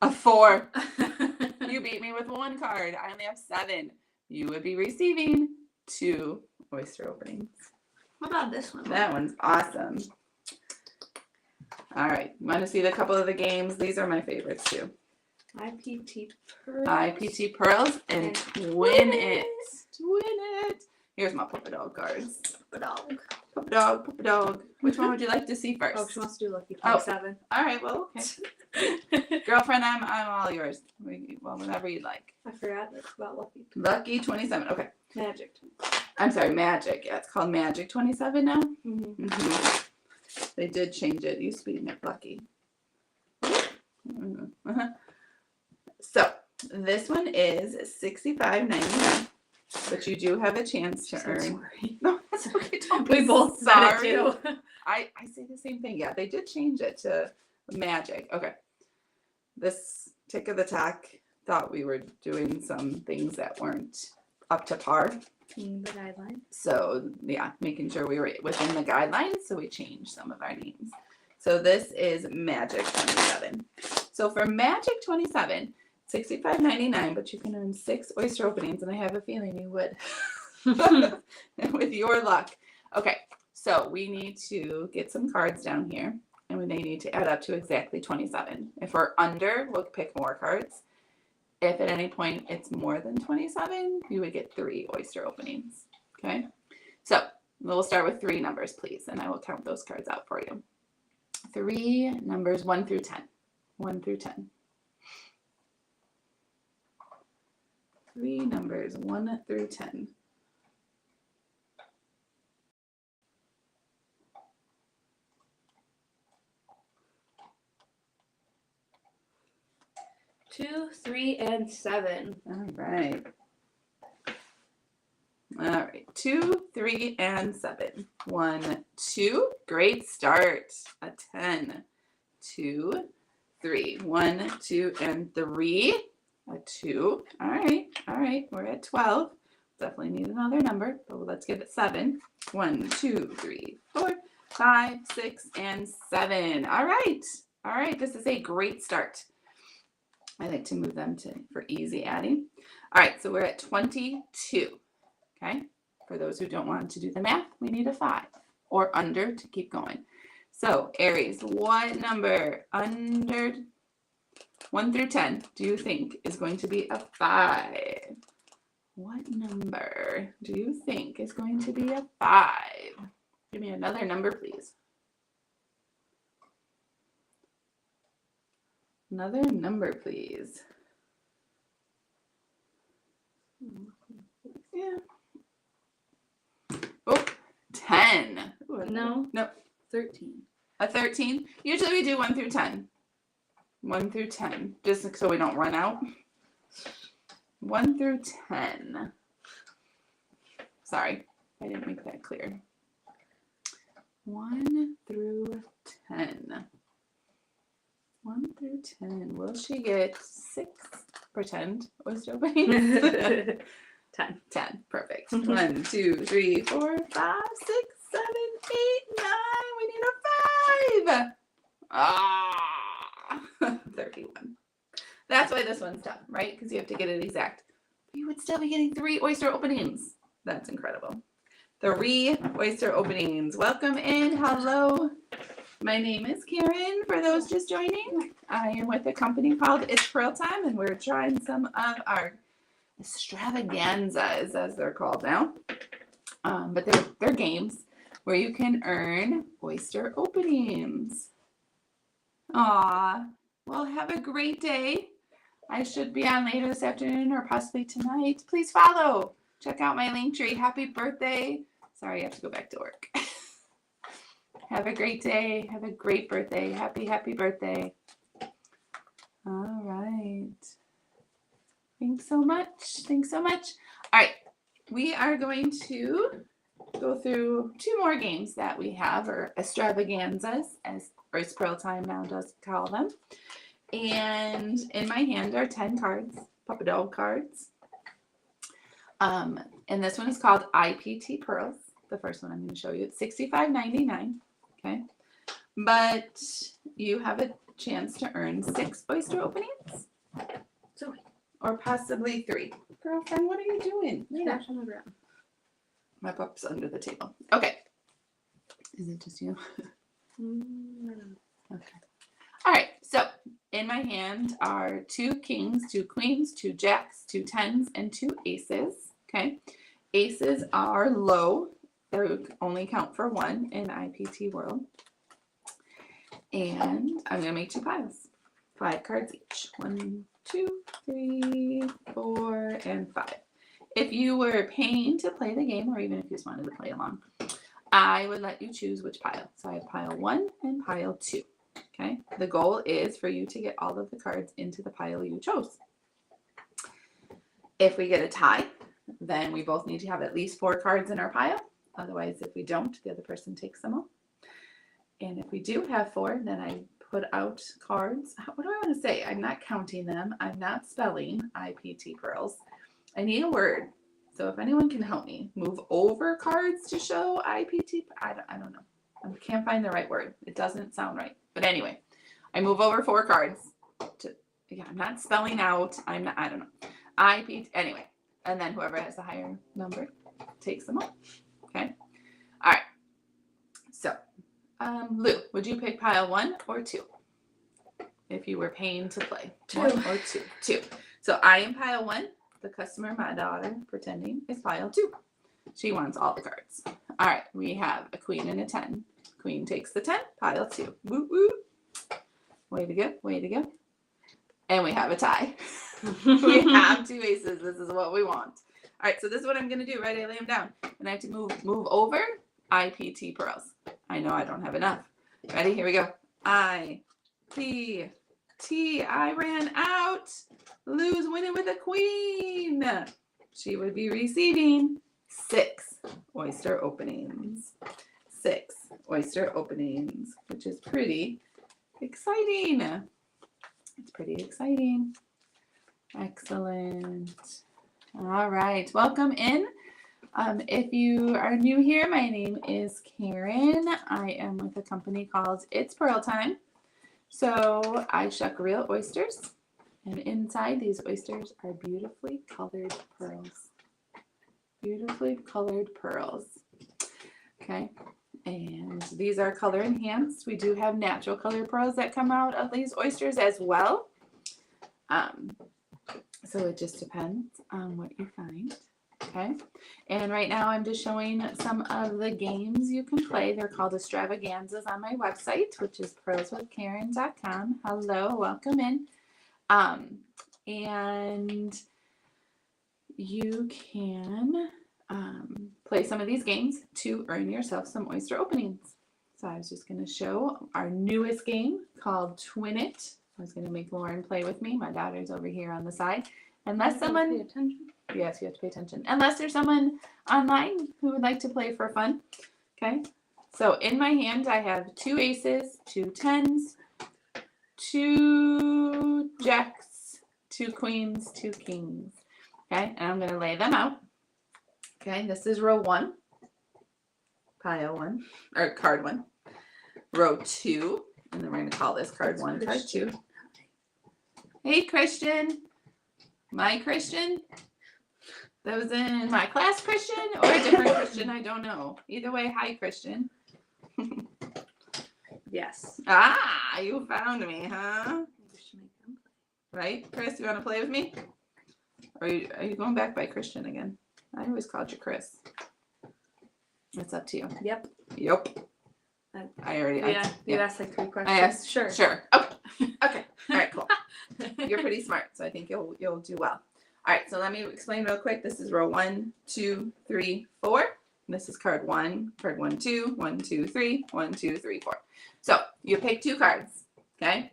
A 4. You beat beat me with 1 card. I only have 7. You would be receiving 2 oyster openings. What about this one? That one's awesome. All right. Want to see a couple of the games? These are my favorites too. IPT Pearls. IPT Pearls and Win It. Win It. Here's my Puppy Dog cards. Puppy Dog. Puppy Dog, Puppy Dog. Which one would you like to see first? Oh, she wants to do Lucky 27. All right. Well, okay. Girlfriend, I'm all yours. Well, whenever you'd like. I forgot about Lucky. Lucky 27. Okay. Magic. I'm sorry, Magic. Yeah, it's called Magic 27 now. Mm-hmm. Mm-hmm. They did change it. It used to be Lucky. Mm-hmm. So this one is $65.99, but you do have a chance to earn. Sorry. No, that's okay. Don't be We both sorry. said it too. I say the same thing. Yeah, they did change it to Magic. Okay. This Tick of the Tack thought we were doing some things that weren't up to par. The guidelines. So yeah, making sure we were within the guidelines. So we changed some of our names. So this is Magic 27. So for Magic 27, $65.99, but you can earn 6 oyster openings, and I have a feeling you would with your luck. Okay, so we need to get some cards down here, and they need to add up to exactly 27. If we're under, we'll pick more cards. If at any point it's more than 27, you would get 3 oyster openings. Okay, so we'll start with 3 numbers, please, and I will count those cards out for you. 3 numbers 1 through 10. 1 through 10. 3 numbers 1 through 10. Two, 3, and 7. All right. All right. 2, 3, and 7. 1, 2. Great start. A 10. 2, 3. 1, 2, and 3. A 2. All right. All right. We're at 12. Definitely need another number, but let's give it 7. 1, 2, 3, 4, 5, 6, and 7. All right. All right. This is a great start. I like to move them for easy adding. All right, so we're at 22, okay? For those who don't want to do the math, we need a 5 or under to keep going. So, Aries, what number under 1 through 10 do you think is going to be a 5? What number do you think is going to be a 5? Give me another number, please. Another number, please. Yeah. Oh, 10. Ooh, No. Nope. 13. A 13. Usually we do 1 through 10. 1 through 10, just so we don't run out. 1 through 10. Sorry, I didn't make that clear. 1 through 10. 1 through 10. Will she get 6? Pretend oyster openings. 10. 10. Perfect. 1, 2, 3, 4, 5, 6, 7, 8, 9. We need a 5. Ah, 31. That's why this one's tough, right? Because you have to get it exact. You would still be getting 3 oyster openings. That's incredible. 3 oyster openings. Welcome in. Hello. My name is Karen, for those just joining. I am with a company called It's Pearl Time, and we're trying some of our extravaganzas, as they're called now. But they're games where you can earn oyster openings. Aw, well, have a great day. I should be on later this afternoon or possibly tonight. Please follow. Check out my link tree. Happy birthday. Sorry, I have to go back to work. Have a great day. Have a great birthday. Happy, happy birthday. All right. Thanks so much. Thanks so much. All right. We are going to go through 2 more games that we have, or extravaganzas, as It's Pearl Time now does call them. And in my hand are 10 cards, Puppy Dog cards. And this one is called IPT Pearls. The first one I'm going to show you. It's $65.99. Okay. But you have a chance to earn 6 oyster openings. So or possibly 3. Girlfriend, what are you doing? Trash on the ground. My pup's under the table. Okay. Is it just you? I don't know. Okay. All right. So in my hand are 2 kings, 2 queens, 2 jacks, 2 tens, and 2 aces. Okay. Aces are low. They only count for 1 in IPT world. And I'm going to make 2 piles. 5 cards each. 1, 2, 3, 4, and 5. If you were paying to play the game, or even if you just wanted to play along, I would let you choose which pile. So I have pile 1 and pile 2. Okay. The goal is for you to get all of the cards into the pile you chose. If we get a tie, then we both need to have at least 4 cards in our pile. Otherwise, if we don't, the other person takes them all. And if we do have 4, then I put out cards. What do I want to say? I'm not counting them. I'm not spelling IPT pearls. I need a word. So if anyone can help me move over cards to show IPT, I don't know. I can't find the right word. It doesn't sound right. But anyway, I move over 4 cards. I'm not spelling out. I don't know. IPT, anyway. And then whoever has the higher number takes them all. Okay. All right. So, Lou, would you pick pile 1 or 2? If you were paying to play. 2. 1 or 2. 2. So I am pile 1. The customer, my daughter, pretending, is pile 2. She wants all the cards. All right, we have a queen and a 10. Queen takes the 10, pile 2. Woo woo. Way to go, way to go. And we have a tie. We have 2 aces. This is what we want. All right, so this is what I'm going to do. Right, I lay them down. And I have to move over IPT pearls. I know I don't have enough. Ready? Here we go. IPT. I ran out. Lou's winning with a queen. She would be receiving 6 oyster openings. 6 oyster openings, which is pretty exciting. It's pretty exciting. Excellent. All right, welcome in. If you are new here, my name is Karen. I am with a company called It's Pearl Time. So I shuck real oysters, and inside these oysters are beautifully colored pearls. Beautifully colored pearls. Okay, and these are color enhanced. We do have natural colored pearls that come out of these oysters as well. So it just depends on what you find. Okay, and right now I'm just showing some of the games you can play. They're called extravaganzas on my website, which is pearlswithkaren.com. Hello, welcome in. And you can play some of these games to earn yourself some oyster openings. So I was just going to show our newest game called Twin It. I was going to make Lauren play with me. My daughter's over here on the side. Unless someone... Pay attention. Yes, you have to pay attention. Unless there's someone online who would like to play for fun. Okay. So in my hand, I have 2 aces, 2 tens, 2 jacks, 2 queens, 2 kings. Okay. And I'm going to lay them out. Okay. This is row 1, pile 1, or card 1. Row 2, and then we're going to call this card 1, card 2. Hey, Christian. My Christian. That was in my class Christian or a different Christian, I don't know. Either way, hi Christian. Yes. Ah, you found me, huh? Right, Chris, you want to play with me? Or are you going back by Christian again? I always called you Chris. It's up to you. Yep. I already. You asked like 3 questions. I asked. Sure. Okay. All right. Cool. You're pretty smart, so I think you'll do well. All right. So let me explain real quick. This is row 1, 2, 3, 4. This is card 1, 2, 1, 2, 3, 1, 2, 3, 4. So you pick 2 cards. Okay.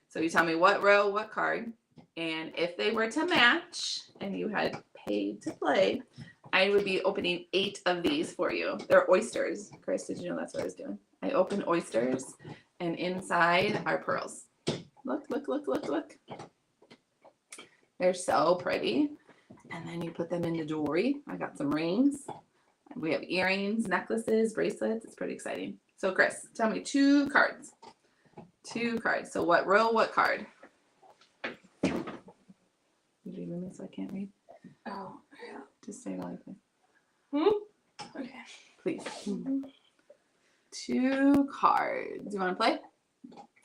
So you tell me what row, what card, and if they were to match, and you had paid to play, I would be opening 8 of these for you. They're oysters. Chris, did you know that's what I was doing? I open oysters, and inside are pearls. Look. They're so pretty. And then you put them in the jewelry. I got some rings. We have earrings, necklaces, bracelets. It's pretty exciting. So, Chris, tell me 2 cards. 2 cards. So what row, what card? Did you even me so I can't read. Oh, yeah. Just say it all you Okay. please. 2 cards. You want to play?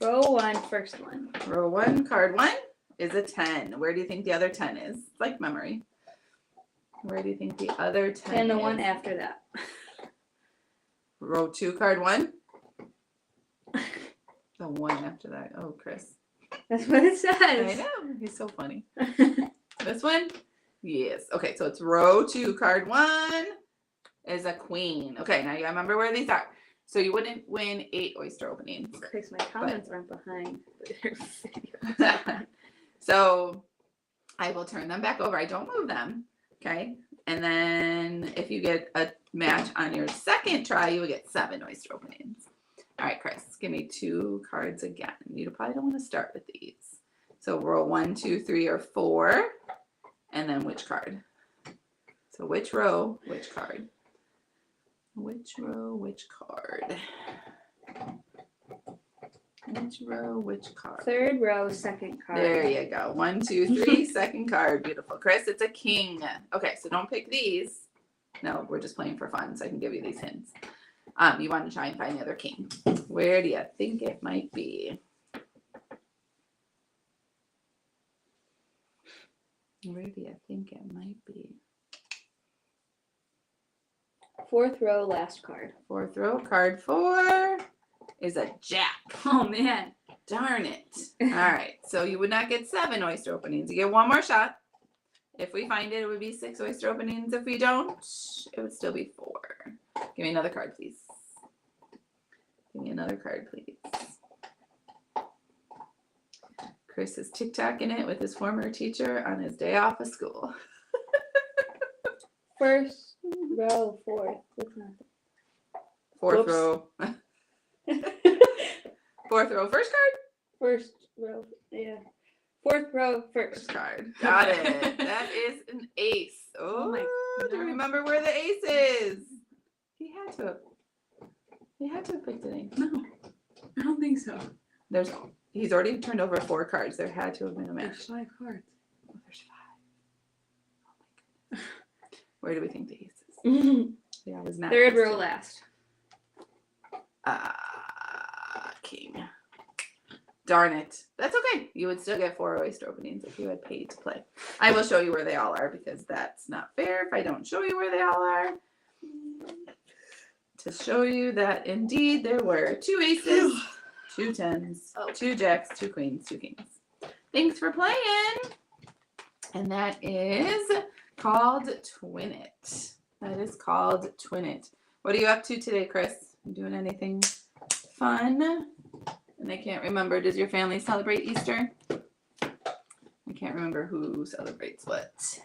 Row 1, first one. Row 1, card 1 is a 10. Where do you think the other 10 is? It's like memory. Where do you think the other 10 And the is? one after that. Row 2, card 1. The one after that. Oh, Chris. That's what it I says. know. He's so funny. This one? Yes. Okay, so it's row 2, card 1 is a queen. Okay, now you gotta remember where these are. So you wouldn't win 8 oyster openings. Because my comments aren't behind. So I will turn them back over. I don't move them. Okay. And then if you get a match on your second try, you will get 7 oyster openings. All right, Chris, give me 2 cards again. You probably don't want to start with these. So roll 1, 2, 3, or 4. And then which card? So which row, which card? Which row, which card? Which row, which card? Third row, second card. There you go. 1, 2, 3, second card. Beautiful. Chris, it's a king. Okay, so don't pick these. No, we're just playing for fun, so I can give you these hints. You want to try and find the other king. Where do you think it might be? Where do you think it might be? Fourth row, last card. 4th row, card 4 is a jack. Oh, man. Darn it. All right, so you would not get 7 oyster openings. You get one more shot. If we find it, it would be 6 oyster openings. If we don't, it would still be 4. Give me another card, please. Give me another card, please. Chris is TikToking it with his former teacher on his day off of school. First row, fourth. That's not 4th Whoops. row. 4th row, first card? First row, yeah. Fourth row, First first. card. Got it. That is an ace. Oh, my do you gosh. remember where the ace is? He had to have picked an ace. No, I don't think so. He's already turned over 4 cards. There had to have been a match. There's 5 cards. Oh, there's 5. Oh my goodness. Where do we think the ace is? Yeah, it was not. Third this row, time. last. King. Darn it. That's okay. You would still get 4 oyster openings if you had paid to play. I will show you where they all are because that's not fair if I don't show you where they all are. To show you that indeed there were 2 aces, 2 10s, 2 jacks, 2 queens, 2 kings. Thanks for playing. And that is called Twin It. That is called Twin It. What are you up to today, Chris? You doing anything fun? And I can't remember, does your family celebrate Easter? I can't remember who celebrates what.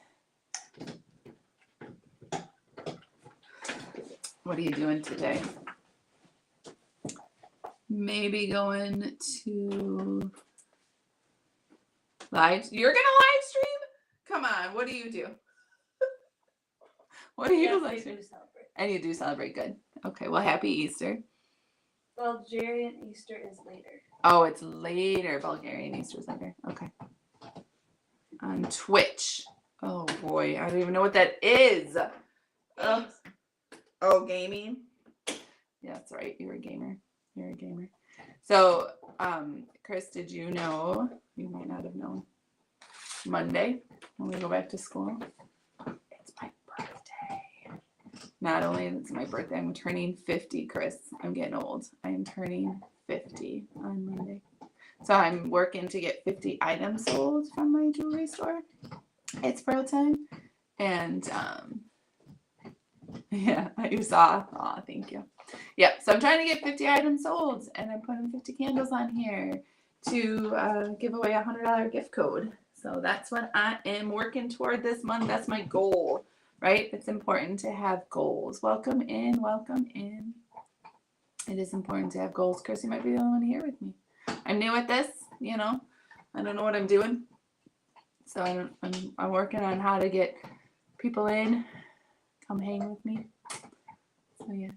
What are you doing today? Maybe going to live. You're gonna live stream? Come on, what do you do? What do you live stream? Celebrate. And you do celebrate, good. Okay, well, happy Easter. Bulgarian Easter is later. Oh, it's later. Bulgarian Easter is later. Okay. On Twitch. Oh boy, I don't even know what that is. Oh, gaming. Yeah, that's right. You're a gamer. You're a gamer. So, Chris, did you know? You might not have known. Monday, when we go back to school, it's my birthday. Not only is it my birthday, I'm turning 50, Chris. I'm getting old. I am turning 50 on Monday. So I'm working to get 50 items sold from my jewelry store. It's pro time. And yeah, you saw. Oh, thank you. Yeah, so I'm trying to get 50 items sold, and I'm putting 50 candles on here to give away a $100 gift code. So that's what I am working toward this month. That's my goal, right? It's important to have goals. Welcome in, welcome in. It is important to have goals. Chris, you might be the only one here with me. I'm new at this, you know. I don't know what I'm doing. So I'm working on how to get people in. Come hang with me. So yes.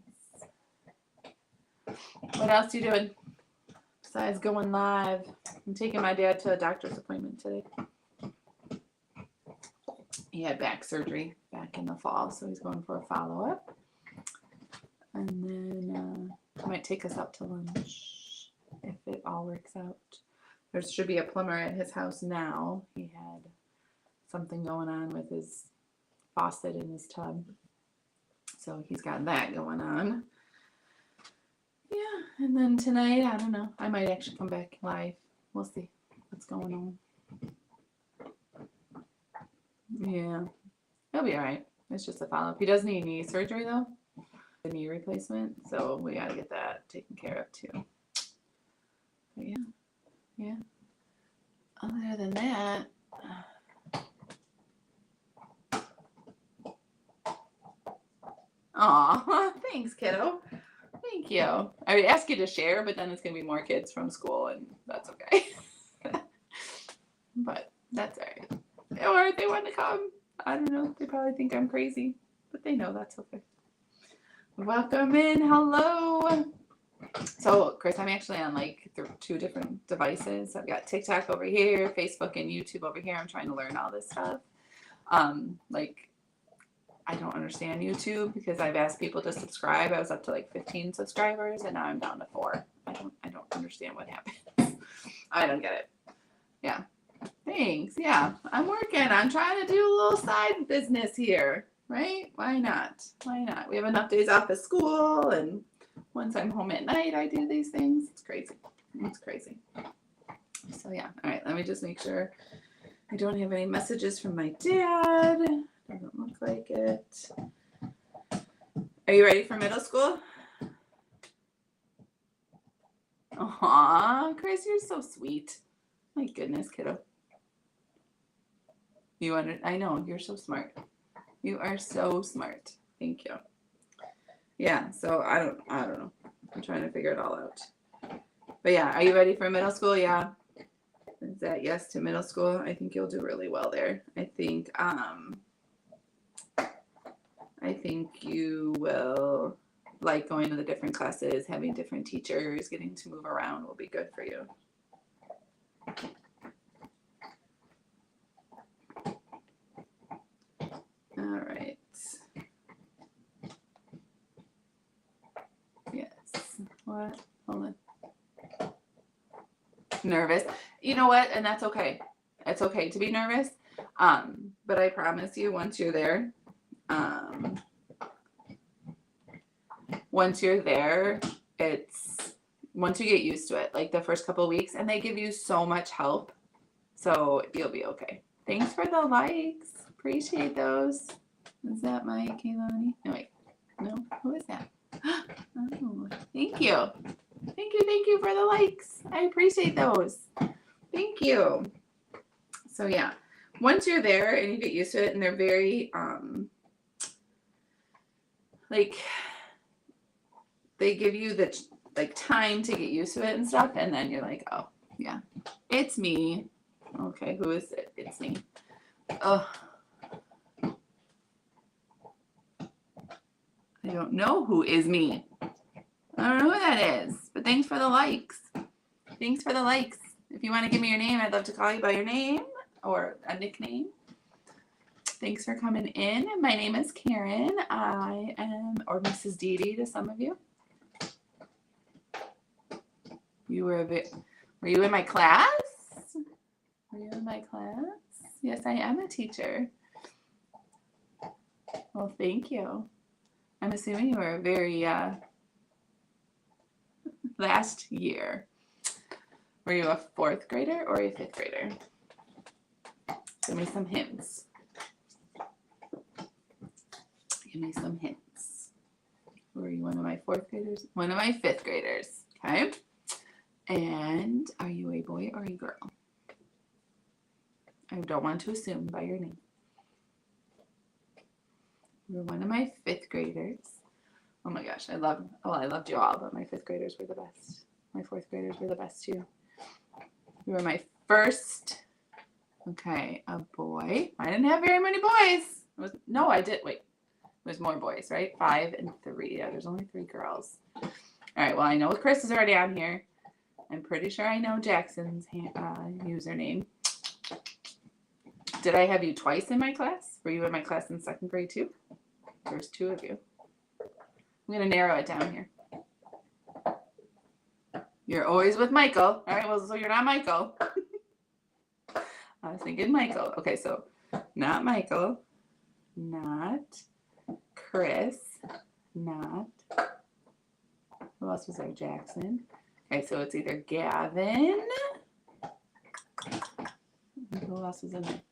What else you doing besides going live? I'm taking my dad to a doctor's appointment today. He had back surgery back in the fall, so he's going for a follow-up. And then he might take us out to lunch if it all works out. There should be a plumber at his house now. He had something going on with his faucet in his tub. So he's got that going on. Yeah, and then tonight, I don't know. I might actually come back live. We'll see what's going on. Yeah, he'll be all right. It's just a follow-up. He does need knee surgery, though. A knee replacement. So we got to get that taken care of, too. But yeah. Other than that... Aw, thanks, kiddo. Thank you. I would ask you to share, but then it's going to be more kids from school, and that's okay. But that's all right. Or if they want to come, I don't know. They probably think I'm crazy, but they know that's okay. Welcome in. Hello. So, Chris, I'm actually on like 2 different devices. I've got TikTok over here, Facebook and YouTube over here. I'm trying to learn all this stuff. I don't understand YouTube because I've asked people to subscribe. I was up to like 15 subscribers and now I'm down to 4. I don't understand what happened. I don't get it. Yeah. Thanks. Yeah. I'm working. I'm trying to do a little side business here, right? Why not? Why not? We have enough days off of school, and once I'm home at night, I do these things. It's crazy. It's crazy. So yeah. All right. Let me just make sure I don't have any messages from my dad. Doesn't look like it. Are you ready for middle school? Aw, Chris, you're so sweet. My goodness, kiddo. I know, you're so smart. You are so smart. Thank you. Yeah, so I don't know. I'm trying to figure it all out. But yeah, are you ready for middle school? Yeah. Is that yes to middle school? I think you'll do really well there. I think you will like going to the different classes, having different teachers, getting to move around will be good for you. All right. Yes. What? Hold on. Nervous. You know what? And that's okay. It's okay to be nervous. But I promise you, once you're there, once you get used to it, like the first couple of weeks, and they give you so much help, so you'll be okay. Thanks for the likes. Appreciate those. Is that my Kaylani? No, wait. No? Who is that? Oh, thank you. Thank you for the likes. I appreciate those. Thank you. So yeah, once you're there and you get used to it, and they're very, they give you the time to get used to it and stuff, and then you're like, oh yeah, it's me. Okay, who is it? It's me. Oh, I don't know who is me. I don't know who that is, but thanks for the likes. Thanks for the likes. If you want to give me your name, I'd love to call you by your name or a nickname. Thanks for coming in. My name is Karen. I am, or Mrs. Dee Dee to some of you. Were you in my class? Were you in my class? Yes, I am a teacher. Well, thank you. I'm assuming you were a very last year. Were you a 4th grader or a 5th grader? Give me some hints. Give me some hints. Were you one of my 4th graders? One of my 5th graders. Okay. And are you a boy or a girl? I don't want to assume by your name. You're one of my 5th graders. Oh my gosh, I loved you all, but my 5th graders were the best. My 4th graders were the best too. You were my first. Okay, a boy. I didn't have very many boys. No, I did. Wait, there's more boys, right? 5 and 3. Yeah, there's only 3 girls. All right, well, I know Chris is already on here. I'm pretty sure I know Jackson's username. Did I have you twice in my class? Were you in my class in second grade too? There's two of you. I'm going to narrow it down here. You're always with Michael. All right, well, so you're not Michael. I was thinking Michael. Okay, so not Michael, not Chris, not, who else was there? Jackson. Okay, so it's either Gavin. Who else was in there?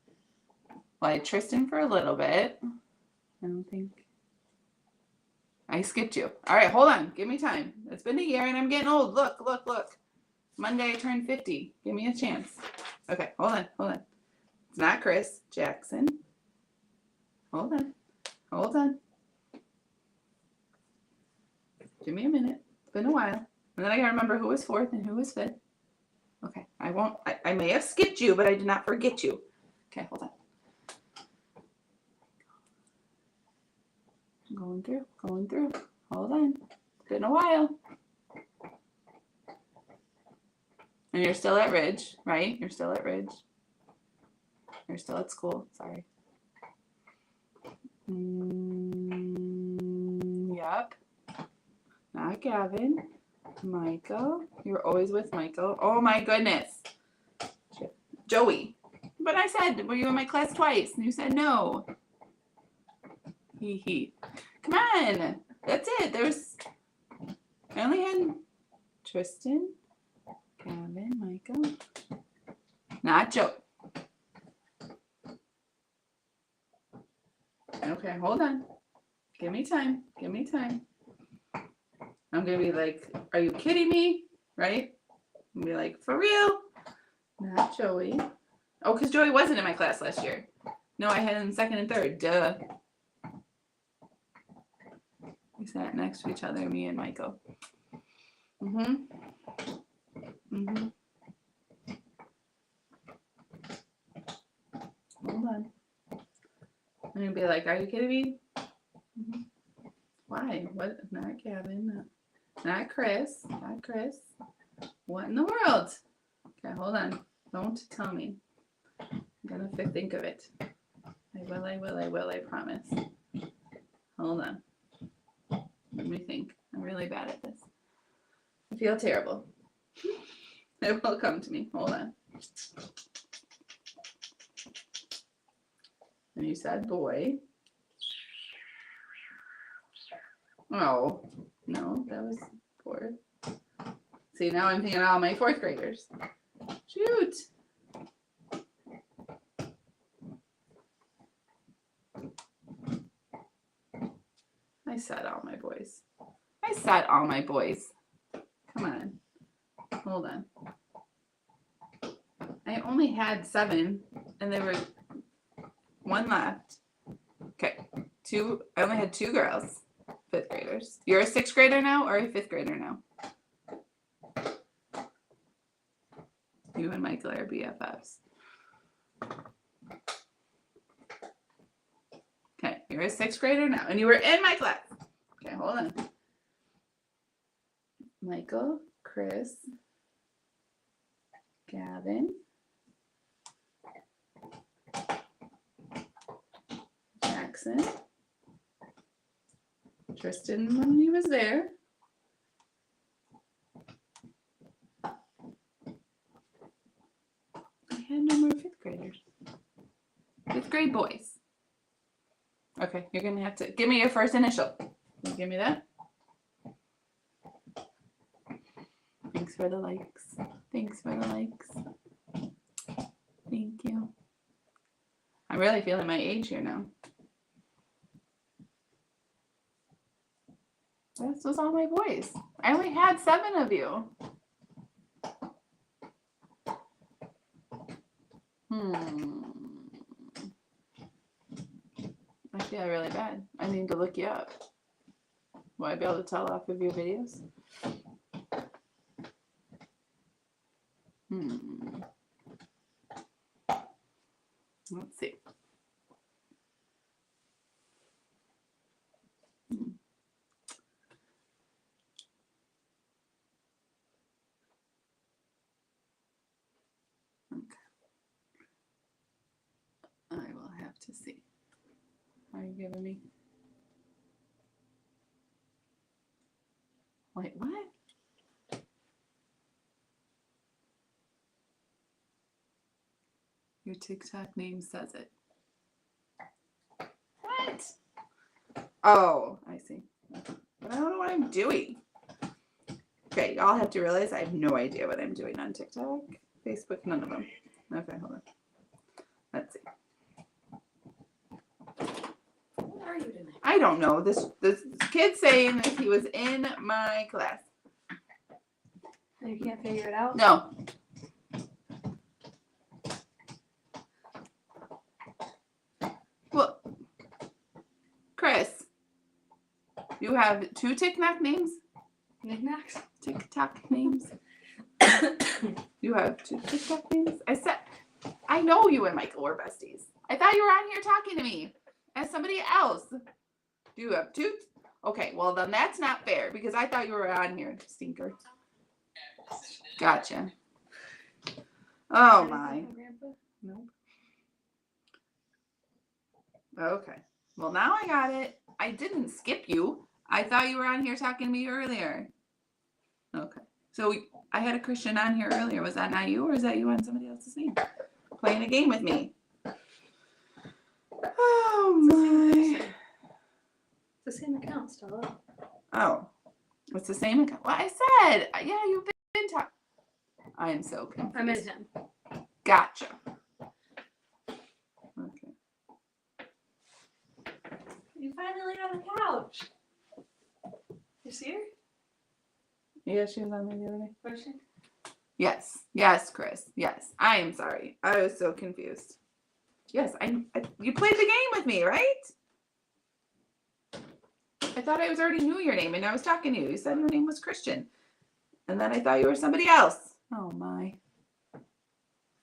Well, I had Tristan for a little bit. I don't think. I skipped you. All right, hold on. Give me time. It's been a year and I'm getting old. Look, look, look. Monday I turned 50. Give me a chance. Okay, hold on, hold on. It's not Chris. Jackson. Hold on. Hold on. Give me a minute. It's been a while. And then I gotta remember who was fourth and who was fifth. Okay, I won't. I may have skipped you, but I did not forget you. Okay, hold on. Going through, going through. Hold on. It's been a while. And you're still at Ridge, right? You're still at Ridge. You're still at school. Sorry. Yep. Not Gavin. Michael. You're always with Michael. Oh my goodness. Joey. But I said, were you in my class twice? And you said no. Hee hee. Come on. That's it. I only had Tristan, Gavin, Michael. Not Joe. Okay, hold on. Give me time. Give me time. I'm going to be like, are you kidding me? Right? I'm going to be like, for real? Not Joey. Oh, because Joey wasn't in my class last year. No, I had him in second and third. Duh. We sat next to each other, me and Michael. Hold on. I'm going to be like, are you kidding me? Why? What? Not Gavin. Not Chris. Not Chris. What in the world? Okay, hold on. Don't tell me. I'm going to think of it. I will, I promise. Hold on. Let me think. I'm really bad at this. I feel terrible. It will come to me. Hold on. And you said boy. Oh, no, that was fourth. See, now I'm thinking of all my fourth graders. Shoot. I said all my boys. I said all my boys. Come on. Hold on. I only had 7, and there were 1 left. Okay. I only had 2 girls, 5th graders. You're a 6th grader now or a 5th grader now? You and Michael are BFFs. Okay, you're a 6th grader now, and you were in my class. Okay, hold on. Michael, Chris, Gavin, Jackson, Tristan when he was there. I had no more 5th graders. 5th grade boys. Okay, you're going to have to give me your first initial. Can you give me that? Thanks for the likes. Thanks for the likes. Thank you. I'm really feeling my age here now. This was all my boys. I only had 7 of you. I feel really bad. I need to look you up. Will I be able to tell off of your videos? Let's see. to see. Are you giving me? Wait, what? Your TikTok name says it. What? Oh, I see. But I don't know what I'm doing. Okay, y'all have to realize I have no idea what I'm doing on TikTok. Facebook, none of them. Okay, hold on. Let's see. What are you doing? I don't know. This kid saying that he was in my class. You can't figure it out? No. Well, Chris, you have 2 TikTok names? Knickknacks? TikTok names? You have 2 TikTok names? I know you and Michael were besties. I thought you were on here talking to me as somebody else. Do you have 2? Okay, well then that's not fair because I thought you were on here, stinker. Gotcha. Oh my. Nope. Okay. Well, now I got it. I didn't skip you. I thought you were on here talking to me earlier. Okay. So I had a Christian on here earlier. Was that not you or is that you on somebody else's name? Playing a game with me. Oh my. It's the same account, Stella. Oh. It's the same account. Well, I said. Yeah, you've been talking. I am so confused. I meant him. Gotcha. Okay. You finally laid on the couch. You see her? Yeah, she was on there the other day. Was she? Yes. Yes, Chris. Yes. I am sorry. I was so confused. Yes, you played the game with me, right? I thought I already knew your name and I was talking to you. You said your name was Christian. And then I thought you were somebody else. Oh my.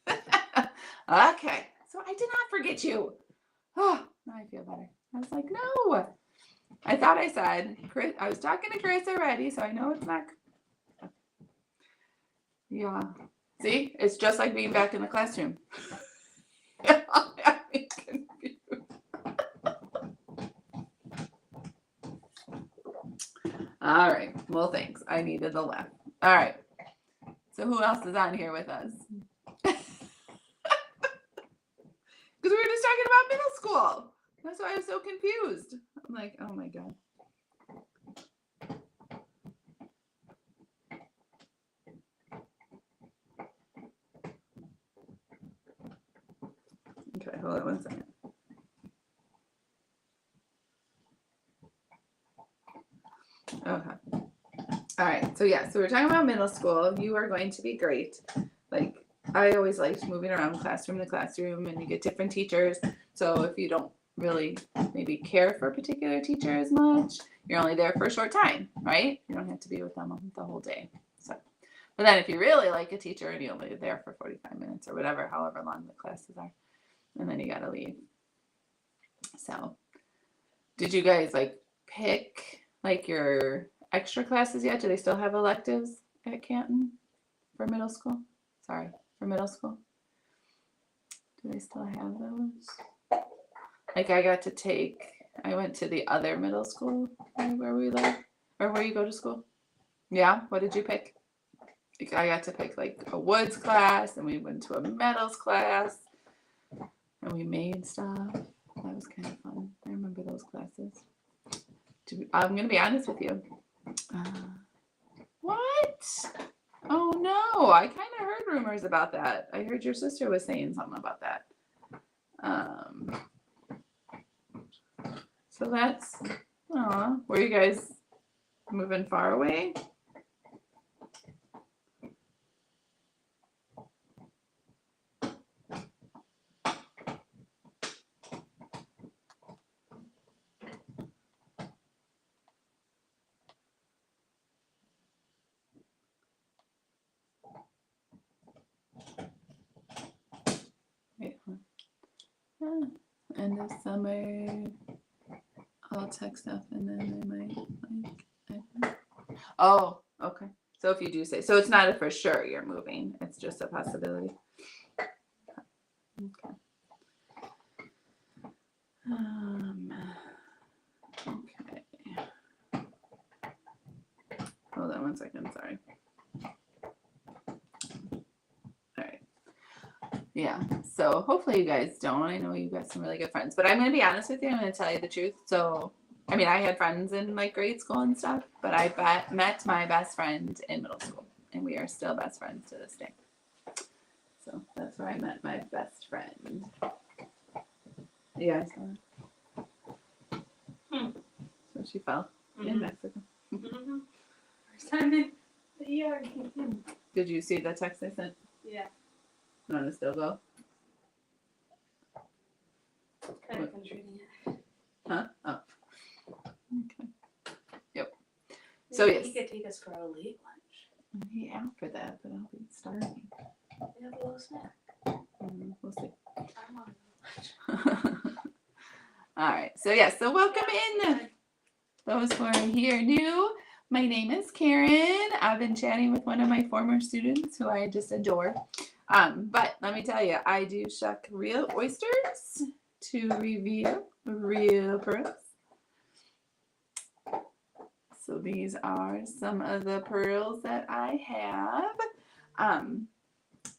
Okay. So I did not forget you. Oh, now I feel better. I was like, no. I thought I said Chris. I was talking to Chris already, so I know it's not. Yeah. See, it's just like being back in the classroom. I'm confused. All right. Well, thanks. I needed the laugh. All right. So who else is on here with us? Because we were just talking about middle school. That's why I was so confused. I'm like, oh my God. Okay, hold on one second. Okay. All right. So yeah, so we're talking about middle school. You are going to be great. Like I always liked moving around classroom to classroom and you get different teachers. So if you don't really maybe care for a particular teacher as much, you're only there for a short time, right? You don't have to be with them the whole day. So, but then if you really like a teacher and you're only there for 45 minutes or whatever, however long the classes are, and then you got to leave. So did you guys like pick like your extra classes yet? Do they still have electives at Canton for middle school? Sorry, for middle school. Do they still have those? Like I went to the other middle school where we live, or where you go to school. Yeah, what did you pick? Like I got to pick like a woods class, and we went to a metals class, and we made stuff. That was kind of fun. I remember those classes. I'm gonna be honest with you. What? Oh no, I kind of heard rumors about that. I heard your sister was saying something about that. So that's, were you guys moving far away? Wait, end of summer, I'll tech stuff and then I might. Oh, okay. So if you do say, so it's not a for sure you're moving, it's just a possibility. Okay. Okay. Hold on one second, sorry. All right. Yeah, so hopefully you guys don't. I know you've got some really good friends, but I'm going to be honest with you. I'm going to tell you the truth. So, I mean, I had friends in like grade school and stuff, but I met my best friend in middle school, and we are still best friends to this day. So that's where I met my best friend. Yeah, I saw her. So she fell in Mexico. First time in the year. Did you see the text I sent? Yeah. You want to still go? Kind of finished reading it. Huh? Oh. Okay. Yep. So yes. He could take us for a late lunch. Yeah, for that, but I'll be starving. We have a little snack. We'll see. I'm on lunch. All right. So yes. So welcome in those who are here new. My name is Karen. I've been chatting with one of my former students who I just adore. But let me tell you, I do shuck real oysters to reveal real pearls. So these are some of the pearls that I have.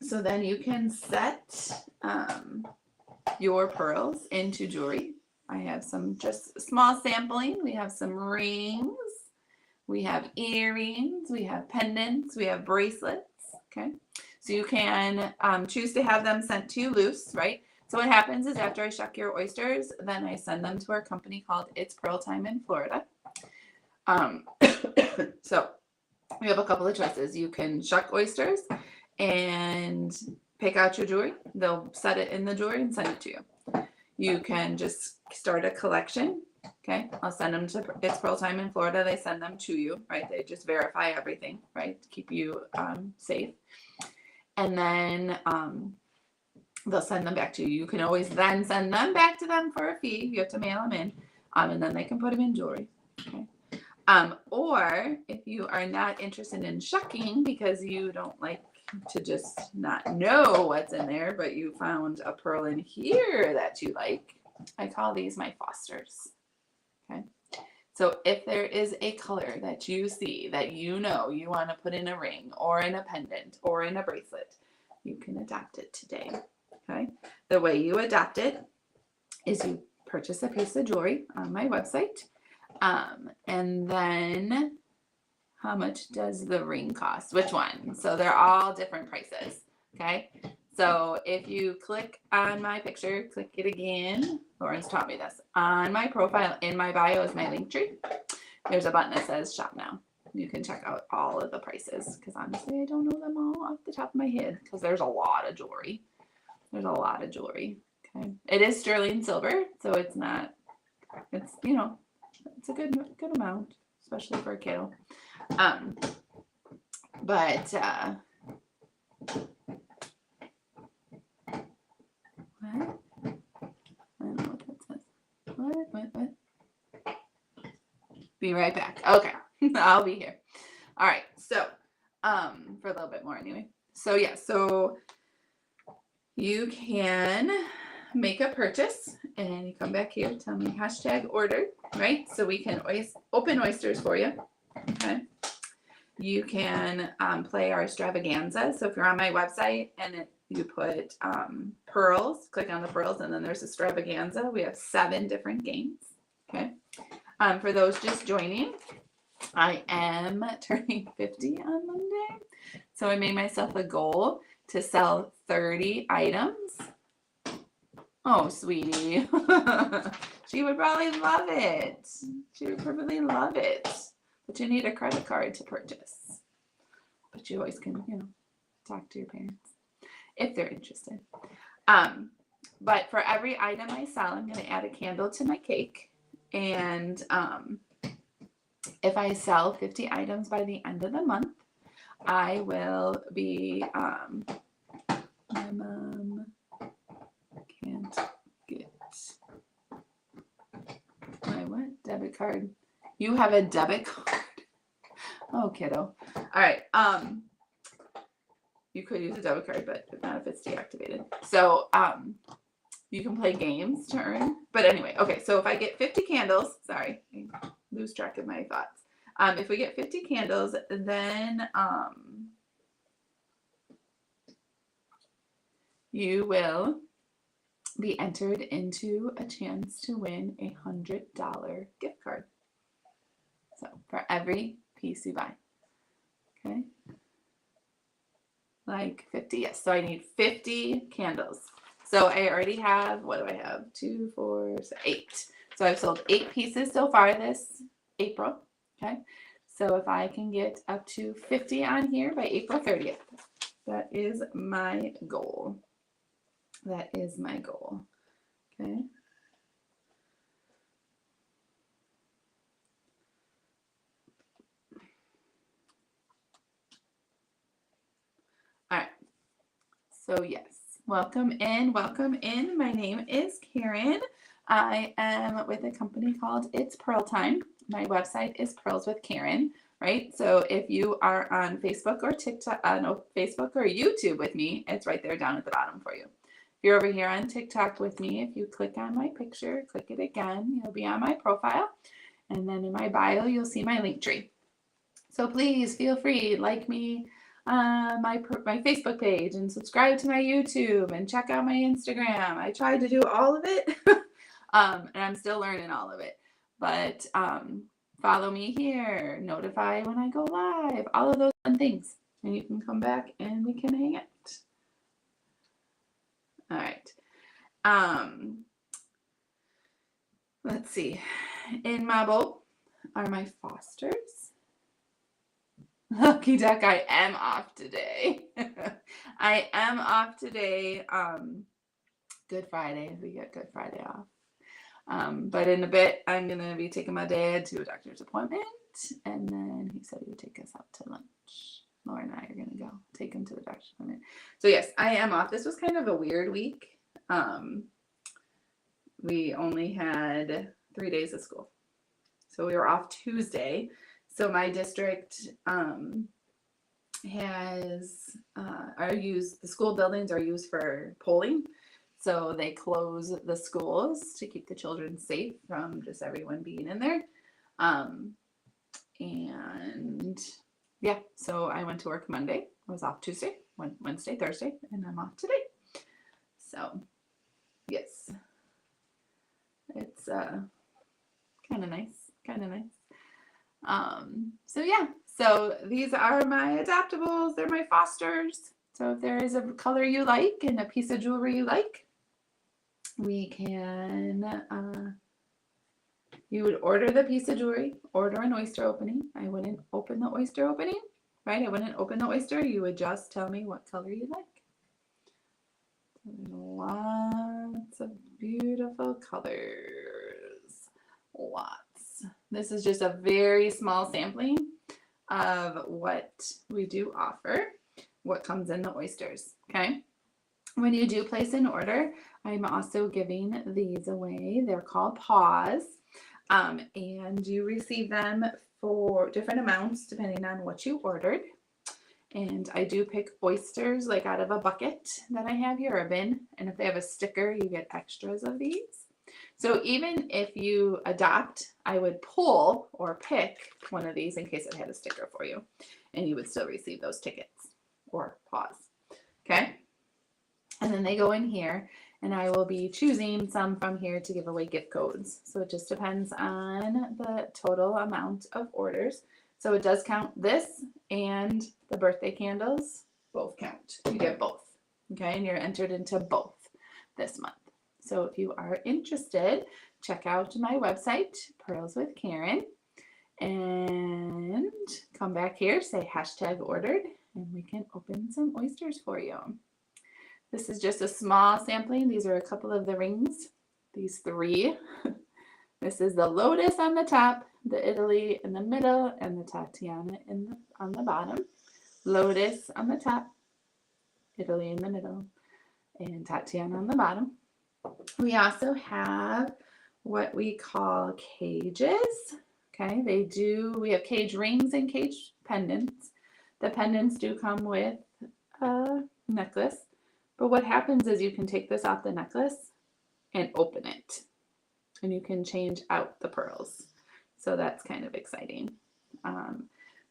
So then you can set your pearls into jewelry. I have some just small sampling. We have some rings. We have earrings. We have pendants. We have bracelets. Okay. So you can choose to have them sent to you loose, right? So what happens is after I shuck your oysters, then I send them to our company called It's Pearl Time in Florida. So we have a couple of choices. You can shuck oysters and pick out your jewelry. They'll set it in the jewelry and send it to you. You can just start a collection. Okay, I'll send them to It's Pearl Time in Florida. They send them to you, right? They just verify everything, right? To keep you safe. And then they'll send them back to you. You can always then send them back to them for a fee. You have to mail them in, and then they can put them in jewelry. Okay. Or if you are not interested in shucking because you don't like to just not know what's in there, but you found a pearl in here that you like, I call these my Fosters. Okay. So if there is a color that you see that you know you want to put in a ring or in a pendant or in a bracelet, you can adopt it today. Okay. The way you adopt it is you purchase a piece of jewelry on my website. And then how much does the ring cost? Which one? So they're all different prices. Okay. So if you click on my picture, click it again. Lauren's taught me this. On my profile, in my bio is my link tree. There's a button that says shop now. You can check out all of the prices because honestly, I don't know them all off the top of my head because there's a lot of jewelry. There's a lot of jewelry. Okay. It is sterling silver, so it's not, it's, you know, it's a good amount, especially for a kiddo. But what? I don't know what that says. What? Be right back. Okay. I'll be here. All right. So, for a little bit more anyway. So yeah, so you can make a purchase and you come back here, tell me #order, right? So we can open oysters for you. Okay. You can play our extravaganza. So if you're on my website and you put pearls, click on the pearls, and then there's extravaganza. We have 7 different games. Okay. For those just joining, I am turning 50 on Monday. So I made myself a goal to sell 30 items. Oh, sweetie. She would probably love it. She would probably love it. But you need a credit card to purchase. But you always can, talk to your parents if they're interested. But for every item I sell, I'm going to add a candle to my cake. And if I sell 50 items by the end of the month, I will be, my mom can't get my what? Debit card. You have a debit card? Oh, kiddo. All right. You could use a debit card, but not if it's deactivated. So, You can play games to earn. But anyway, okay, so if I get 50 candles, sorry, I lose track of my thoughts. If we get 50 candles, then you will be entered into a chance to win a $100 gift card. So for every piece you buy. Okay. Like 50, yes. So I need 50 candles. So I already have, what do I have? 2, 4, 8. So I've sold 8 pieces so far this April. Okay. So if I can get up to 50 on here by April 30th, that is my goal. That is my goal. Okay. All right. So yes, welcome in, welcome in. My name is Karen. I am with a company called It's Pearl Time. My website is Pearls with Karen, right? So if you are on Facebook or TikTok, Facebook or YouTube with me, it's right there down at the bottom for you. If you're over here on TikTok with me, if you click on my picture, click it again, you'll be on my profile. And then in my bio, you'll see my link tree. So please feel free, like me, my Facebook page and subscribe to my YouTube and check out my Instagram. I tried to do all of it and I'm still learning all of it. But follow me here, notify when I go live, all of those fun things. And you can come back and we can hang out. All right. Let's see. In my bowl are my Fosters. Lucky duck, I am off today. I am off today. Good Friday. We get Good Friday off. But in a bit, I'm going to be taking my dad to a doctor's appointment. And then he said he would take us out to lunch. Laura and I are going to go take him to the doctor's appointment. So yes, I am off. This was kind of a weird week. We only had 3 days of school. So we were off Tuesday. So my district the school buildings are used for polling. So they close the schools to keep the children safe from just everyone being in there. And yeah, so I went to work Monday. I was off Tuesday, Wednesday, Thursday, and I'm off today. So yes, it's kind of nice. So yeah, so these are my adaptables. They're my Fosters. So if there is a color you like and a piece of jewelry you like, we can, you would order the piece of jewelry, order an oyster opening. I wouldn't open the oyster opening, right? I wouldn't open the oyster. You would just tell me what color you like. Lots of beautiful colors. Lots. This is just a very small sampling of what we do offer, what comes in the oysters, okay? When you do place an order, I'm also giving these away. They're called paws, and you receive them for different amounts depending on what you ordered. And I do pick oysters like out of a bucket that I have here, a bin, and if they have a sticker, you get extras of these. So even if you adopt, I would pull or pick one of these in case it had a sticker for you, and you would still receive those tickets or paws. Okay. And then they go in here, and I will be choosing some from here to give away gift codes. So it just depends on the total amount of orders. So it does count this and the birthday candles, both count. You get both. Okay. And you're entered into both this month. So if you are interested, check out my website, Pearls with Karen, and come back here, say #ordered, and we can open some oysters for you. This is just a small sampling. These are a couple of the rings, these 3. This is the Lotus on the top, the Italy in the middle, and the Tatiana on the bottom. Lotus on the top, Italy in the middle, and Tatiana on the bottom. We also have what we call cages. Okay, we have cage rings and cage pendants. The pendants do come with a necklace, but what happens is you can take this off the necklace and open it. And you can change out the pearls. So that's kind of exciting.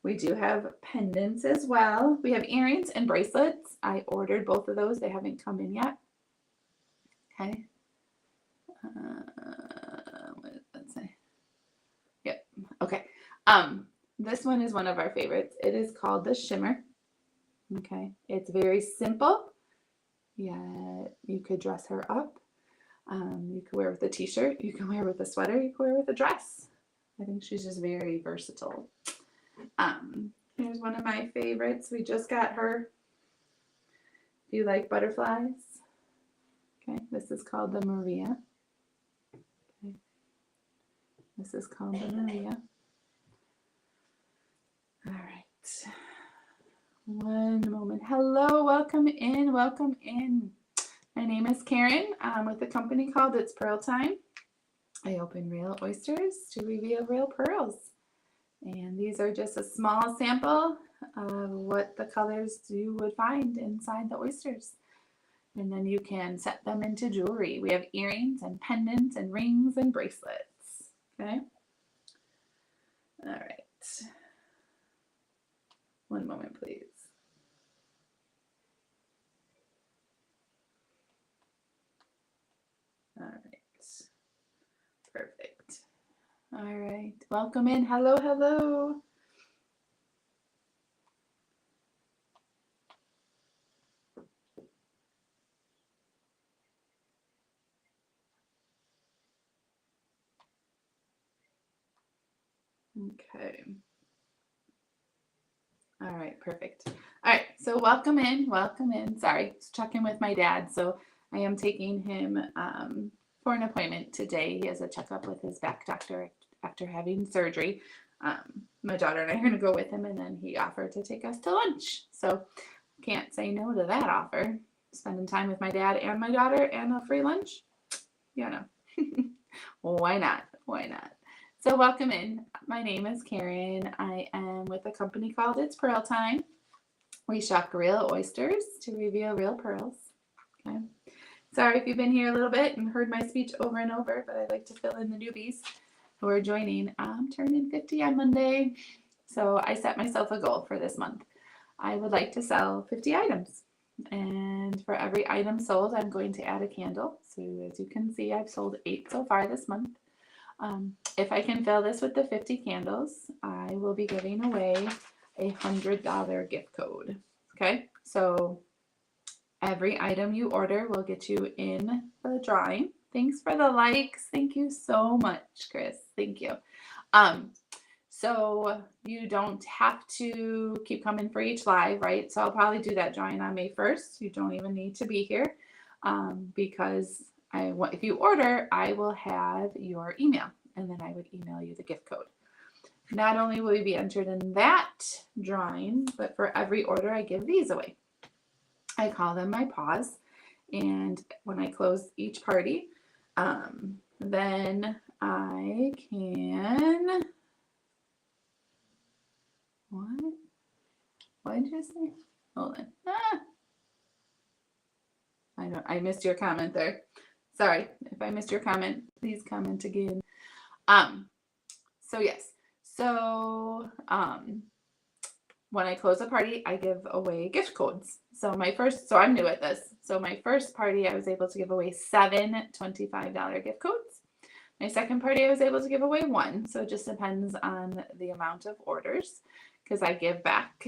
We do have pendants as well. We have earrings and bracelets. I ordered both of those. They haven't come in yet. Okay. What does that say? Yep. Okay. This one is one of our favorites. It is called the Shimmer. Okay. It's very simple. Yeah, you could dress her up. You could wear with a t-shirt. You can wear with a sweater. You can wear with a dress. I think she's just very versatile. Here's one of my favorites. We just got her. If you like butterflies. Okay, this is called the Maria. Okay. This is called the Maria. All right. One moment. Hello, welcome in, welcome in. My name is Karen. I'm with a company called It's Pearl Time. I open real oysters to reveal real pearls. And these are just a small sample of what the colors you would find inside the oysters. And then you can set them into jewelry. We have earrings and pendants and rings and bracelets. Okay. All right. One moment, please. All right. Perfect. All right. Welcome in. Hello, hello. Okay. All right, perfect. All right, so welcome in, welcome in. Sorry, just checking with my dad. So I am taking him for an appointment today. He has a checkup with his back doctor after having surgery. My daughter and I are going to go with him, and then he offered to take us to lunch. So can't say no to that offer. Spending time with my dad and my daughter and a free lunch. You know, why not? Why not? So welcome in. My name is Karen. I am with a company called It's Pearl Time. We shuck real oysters to reveal real pearls. Okay. Sorry if you've been here a little bit and heard my speech over and over, but I'd like to fill in the newbies who are joining. I'm turning 50 on Monday, so I set myself a goal for this month. I would like to sell 50 items. And for every item sold, I'm going to add a candle. So as you can see, I've sold 8 so far this month. If I can fill this with the 50 candles, I will be giving away a $100 gift code. Okay, so every item you order will get you in the drawing. Thanks for the likes. Thank you so much, Chris. Thank you. So you don't have to keep coming for each live, right? So I'll probably do that drawing on May 1st. You don't even need to be here because if you order, I will have your email, and then I would email you the gift code. Not only will you be entered in that drawing, but for every order, I give these away. I call them my paws, and when I close each party, then I can. What did you say? Hold on. I missed your comment there. Sorry, if I missed your comment, please comment again. So yes. So when I close a party, I give away gift codes. So I'm new at this. So my first party, I was able to give away 7 $25 gift codes. My second party, I was able to give away 1. So it just depends on the amount of orders because I give back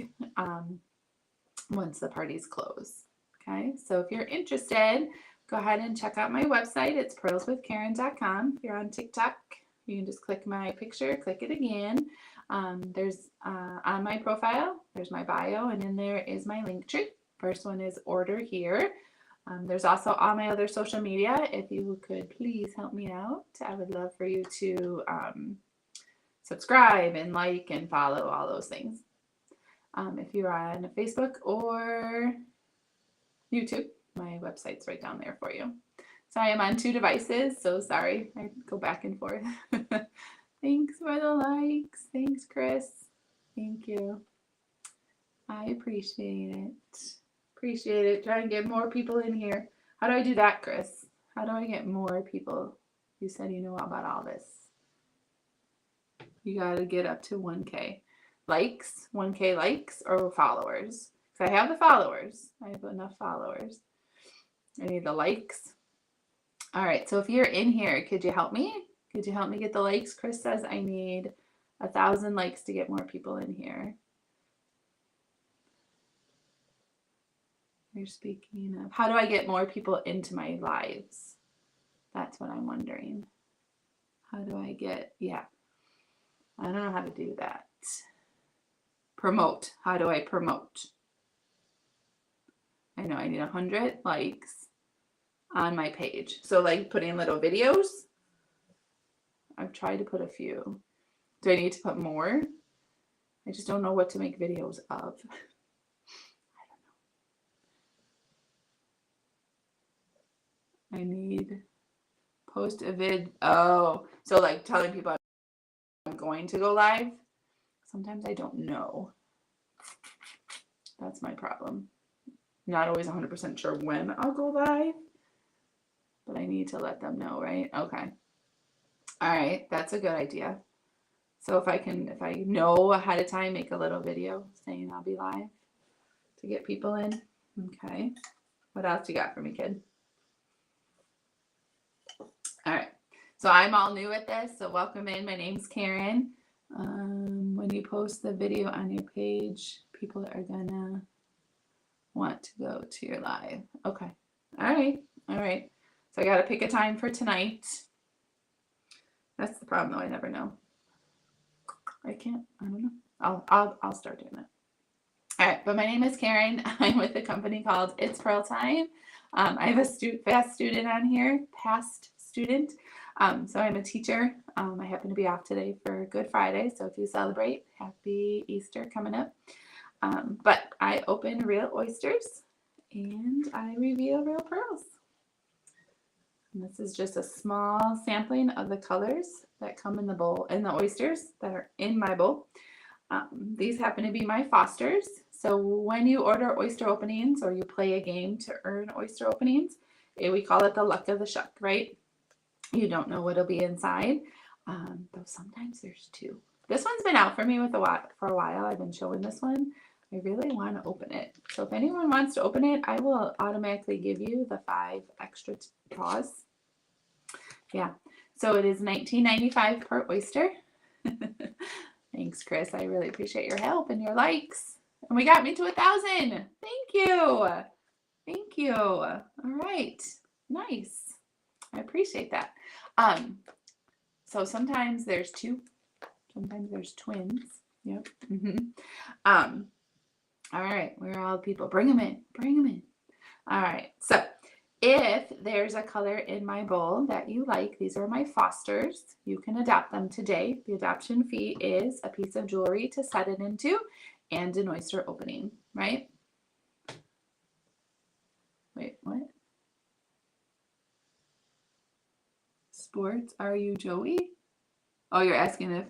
once the parties close. Okay, so if you're interested, go ahead and check out my website. It's pearlswithkaren.com. If you're on TikTok, you can just click my picture, click it again. There's on my profile, there's my bio, and in there is my link tree. First one is order here. There's also all my other social media. If you could please help me out, I would love for you to subscribe and like and follow all those things. If you're on Facebook or YouTube, my website's right down there for you. So I am on 2 devices, so sorry, I go back and forth. Thanks for the likes. Thanks, Chris. Thank you. I appreciate it. Appreciate it. Try and get more people in here. How do I do that, Chris? How do I get more people? You said you know about all this. You got to get up to 1K likes, 1K likes or followers. So I have the followers. I have enough followers. I need the likes. All right. So if you're in here, could you help me? Could you help me get the likes? Chris says I need 1,000 likes to get more people in here. You're speaking of. How do I get more people into my lives? That's what I'm wondering. How do I get, yeah. I don't know how to do that. Promote. How do I promote? I know I need 100 likes on my page. So like putting little videos. I've tried to put a few. Do I need to put more? I just don't know what to make videos of. I need post a vid. Oh, so like telling people I'm going to go live. Sometimes I don't know. That's my problem. Not always 100% sure when I'll go live, but I need to let them know, right? Okay. All right, that's a good idea. So if I know ahead of time, make a little video saying I'll be live to get people in. Okay. What else you got for me, kid? All right. So I'm all new at this, so welcome in. My name's Karen. When you post the video on your page, people are gonna want to go to your live. Okay. All right. All right. So I got to pick a time for tonight. That's the problem, though. I never know. I don't know. I'll start doing it. All right. But my name is Karen. I'm with a company called It's Pearl Time. I have a past student on here, past student. So I'm a teacher. I happen to be off today for Good Friday. So if you celebrate, happy Easter coming up. But I open real oysters and I reveal real pearls. And this is just a small sampling of the colors that come in the bowl and the oysters that are in my bowl. These happen to be my Fosters. So when you order oyster openings or you play a game to earn oyster openings, we call it the luck of the shuck, right? You don't know what'll be inside, though sometimes there's two. This one's been out for me for a while. I've been showing this one. I really want to open it. So if anyone wants to open it, I will automatically give you the 5 extra paws. Yeah. So it is $19.95 per oyster. Thanks, Chris. I really appreciate your help and your likes. And we got me to 1,000. Thank you. Thank you. All right. Nice. I appreciate that. So sometimes there's 2. Sometimes there's twins. Yep. All right. Where are all the people? Bring them in. Bring them in. All right. So if there's a color in my bowl that you like, these are my Fosters. You can adopt them today. The adoption fee is a piece of jewelry to set it into and an oyster opening, right? Wait, what? Sports, are you Joey? Oh, you're asking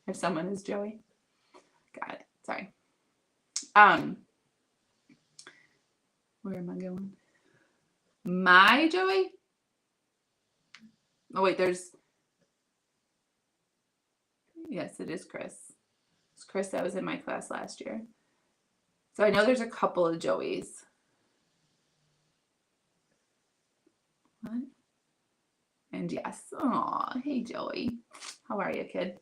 if someone is Joey. Got it. Sorry. Where am I going? My Joey? Oh, wait, yes, it is Chris. It's Chris that was in my class last year. So I know there's a couple of Joeys. What? And yes. Oh, hey, Joey. How are you, kid?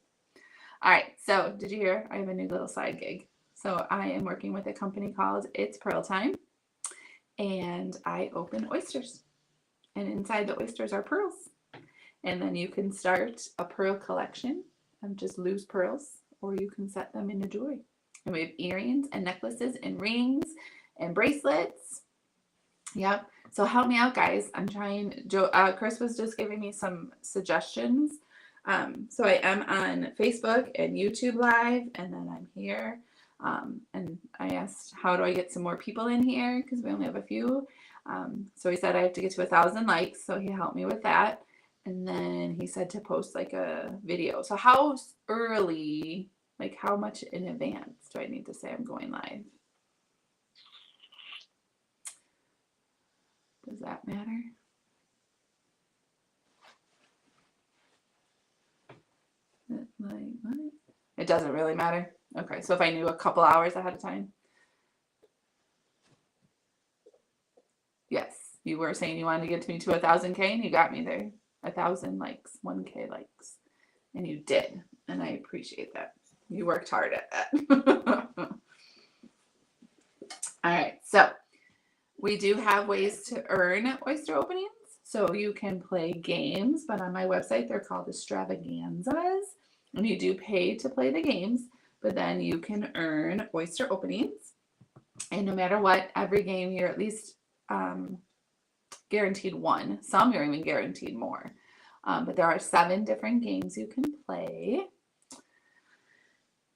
All right. So did you hear? I have a new little side gig. So I am working with a company called It's Pearl Time. And I open oysters. And inside the oysters are pearls. And then you can start a pearl collection of just loose pearls, or you can set them into jewelry. And we have earrings and necklaces and rings and bracelets. Yep. So help me out, guys. I'm trying. Chris was just giving me some suggestions. So I am on Facebook and YouTube Live, and then I'm here. And I asked, how do I get some more people in here? Because we only have a few. So he said I have to get to 1,000 likes. So he helped me with that. And then he said to post like a video. So how early, like how much in advance do I need to say I'm going live? Does that matter? doesn't really matter. Okay, so if I knew a couple hours ahead of time. Yes, you were saying you wanted to get to me to 1,000K, and you got me there. 1,000 likes, 1K likes, and you did, and I appreciate that. You worked hard at that. All right, so we do have ways to earn oyster openings. So you can play games, but on my website, they're called extravaganzas. And you do pay to play the games, but then you can earn oyster openings. And no matter what, every game you're at least guaranteed one. Some you're even guaranteed more. But there are 7 different games you can play.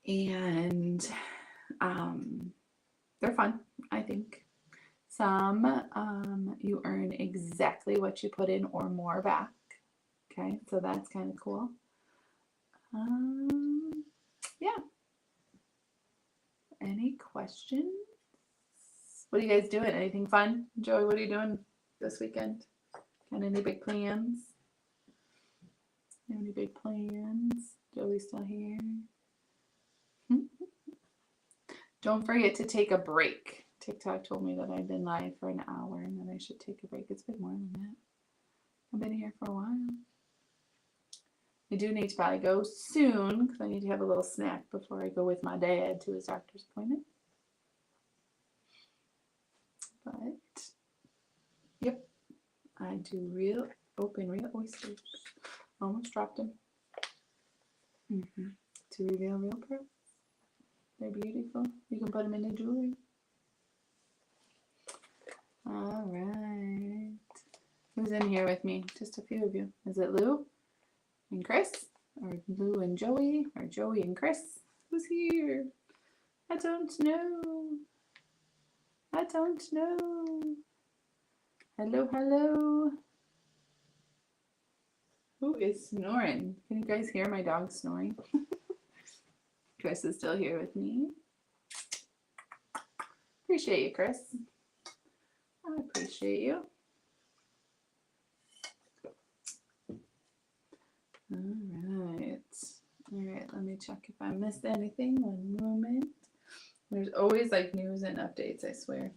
And they're fun, I think. Some you earn exactly what you put in or more back. Okay, so that's kind of cool. Yeah. Any questions? What are you guys doing? Anything fun? Joey, what are you doing this weekend? Got any big plans? Any big plans? Joey's still here. Don't forget to take a break. TikTok told me that I've been live for an hour and that I should take a break. It's been more than that. I've been here for a while. I do need to probably go soon because I need to have a little snack before I go with my dad to his doctor's appointment. But, yep, I do real oysters. Almost dropped them. To reveal real pearls. They're beautiful. You can put them into jewelry. All right. Who's in here with me? Just a few of you. Is it Lou and Chris? Or Lou and Joey? Or Joey and Chris? Who's here? I don't know. I don't know. Hello, hello. Who is snoring? Can you guys hear my dog snoring? Chris is still here with me. Appreciate you, Chris. I appreciate you. All right, let me check if I missed anything. One moment. There's always like news and updates, I swear.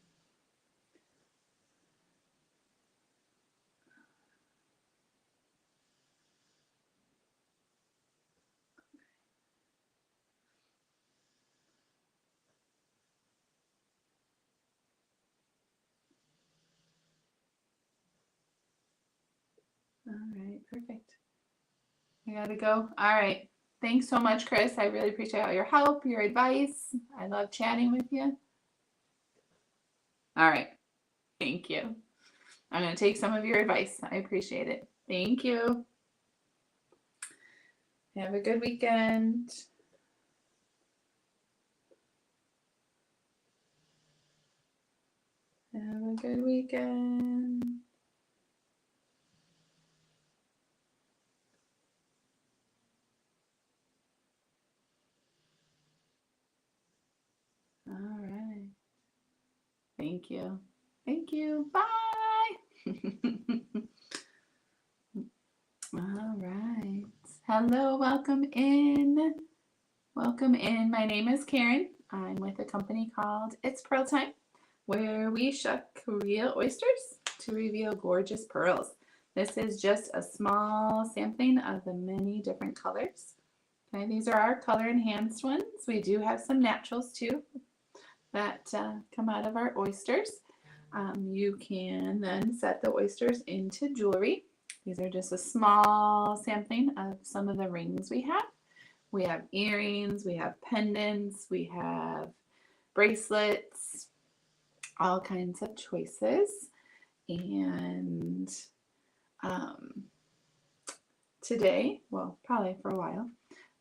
All right, perfect. I gotta go. All right. Thanks so much, Chris. I really appreciate all your help, your advice. I love chatting with you. All right. Thank you. I'm going to take some of your advice. I appreciate it. Thank you. Have a good weekend. Have a good weekend. All right. Thank you. Thank you. Bye. All right. Hello. Welcome in. Welcome in. My name is Karen. I'm with a company called It's Pearl Time, where we shuck real oysters to reveal gorgeous pearls. This is just a small sampling of the many different colors. Okay, these are our color enhanced ones. We do have some naturals too that come out of our oysters. You can then set the oysters into jewelry. These are just a small sampling of some of the rings we have. We have earrings, we have pendants, we have bracelets, all kinds of choices. And today, well, probably for a while,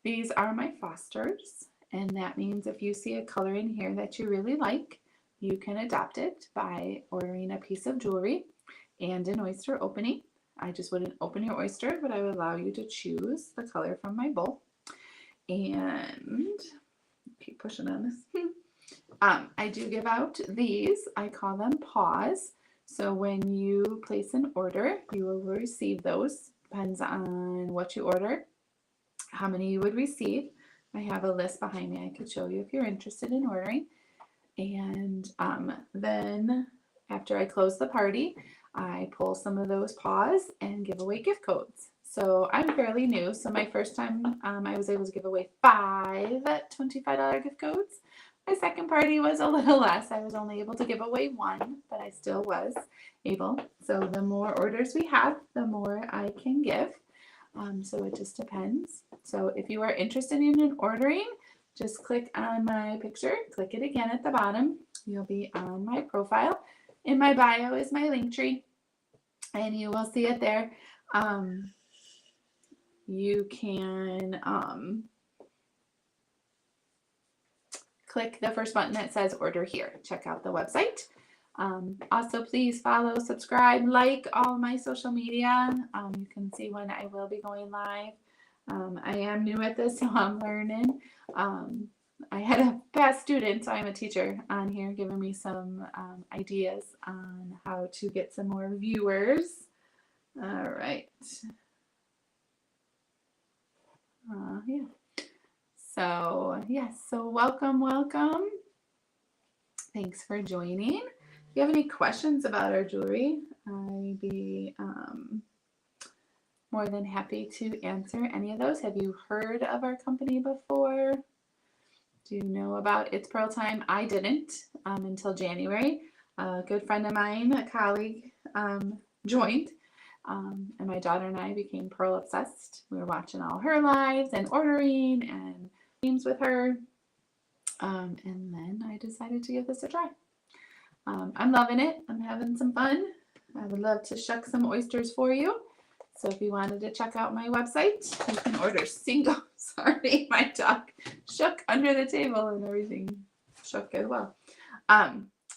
these are my Fosters. And that means if you see a color in here that you really like, you can adopt it by ordering a piece of jewelry and an oyster opening. I just wouldn't open your oyster, but I would allow you to choose the color from my bowl. And keep pushing on this. I do give out these. I call them paws. So when you place an order, you will receive those. Depends on what you order, how many you would receive. I have a list behind me I could show you if you're interested in ordering. And then after I close the party, I pull some of those paws and give away gift codes. So I'm fairly new. So my first time I was able to give away 5 $25 gift codes. My second party was a little less. I was only able to give away 1, but I still was able. So the more orders we have, the more I can give. So it just depends. So if you are interested in ordering, just click on my picture, click it again at the bottom. You'll be on my profile. In my bio is my link tree, and you will see it there. You can click the first button that says order here. Check out the website. Also, please follow, subscribe, like all my social media. You can see when I will be going live. I am new at this, so I'm learning. I had a past student, so I'm a teacher on here, giving me some ideas on how to get some more viewers. All right. Yeah. So, yes, so welcome. Thanks for joining. If you have any questions about our jewelry, I'd be more than happy to answer any of those. Have you heard of our company before? Do you know about It's Pearl Time? I didn't until January. A good friend of mine, a colleague, joined, and my daughter and I became Pearl obsessed. We were watching all her lives and ordering and games with her, and then I decided to give this a try. I'm loving it. I'm having some fun. I would love to shuck some oysters for you. So if you wanted to check out my website, you can order single. Sorry, my dog shook under the table and everything shook as well.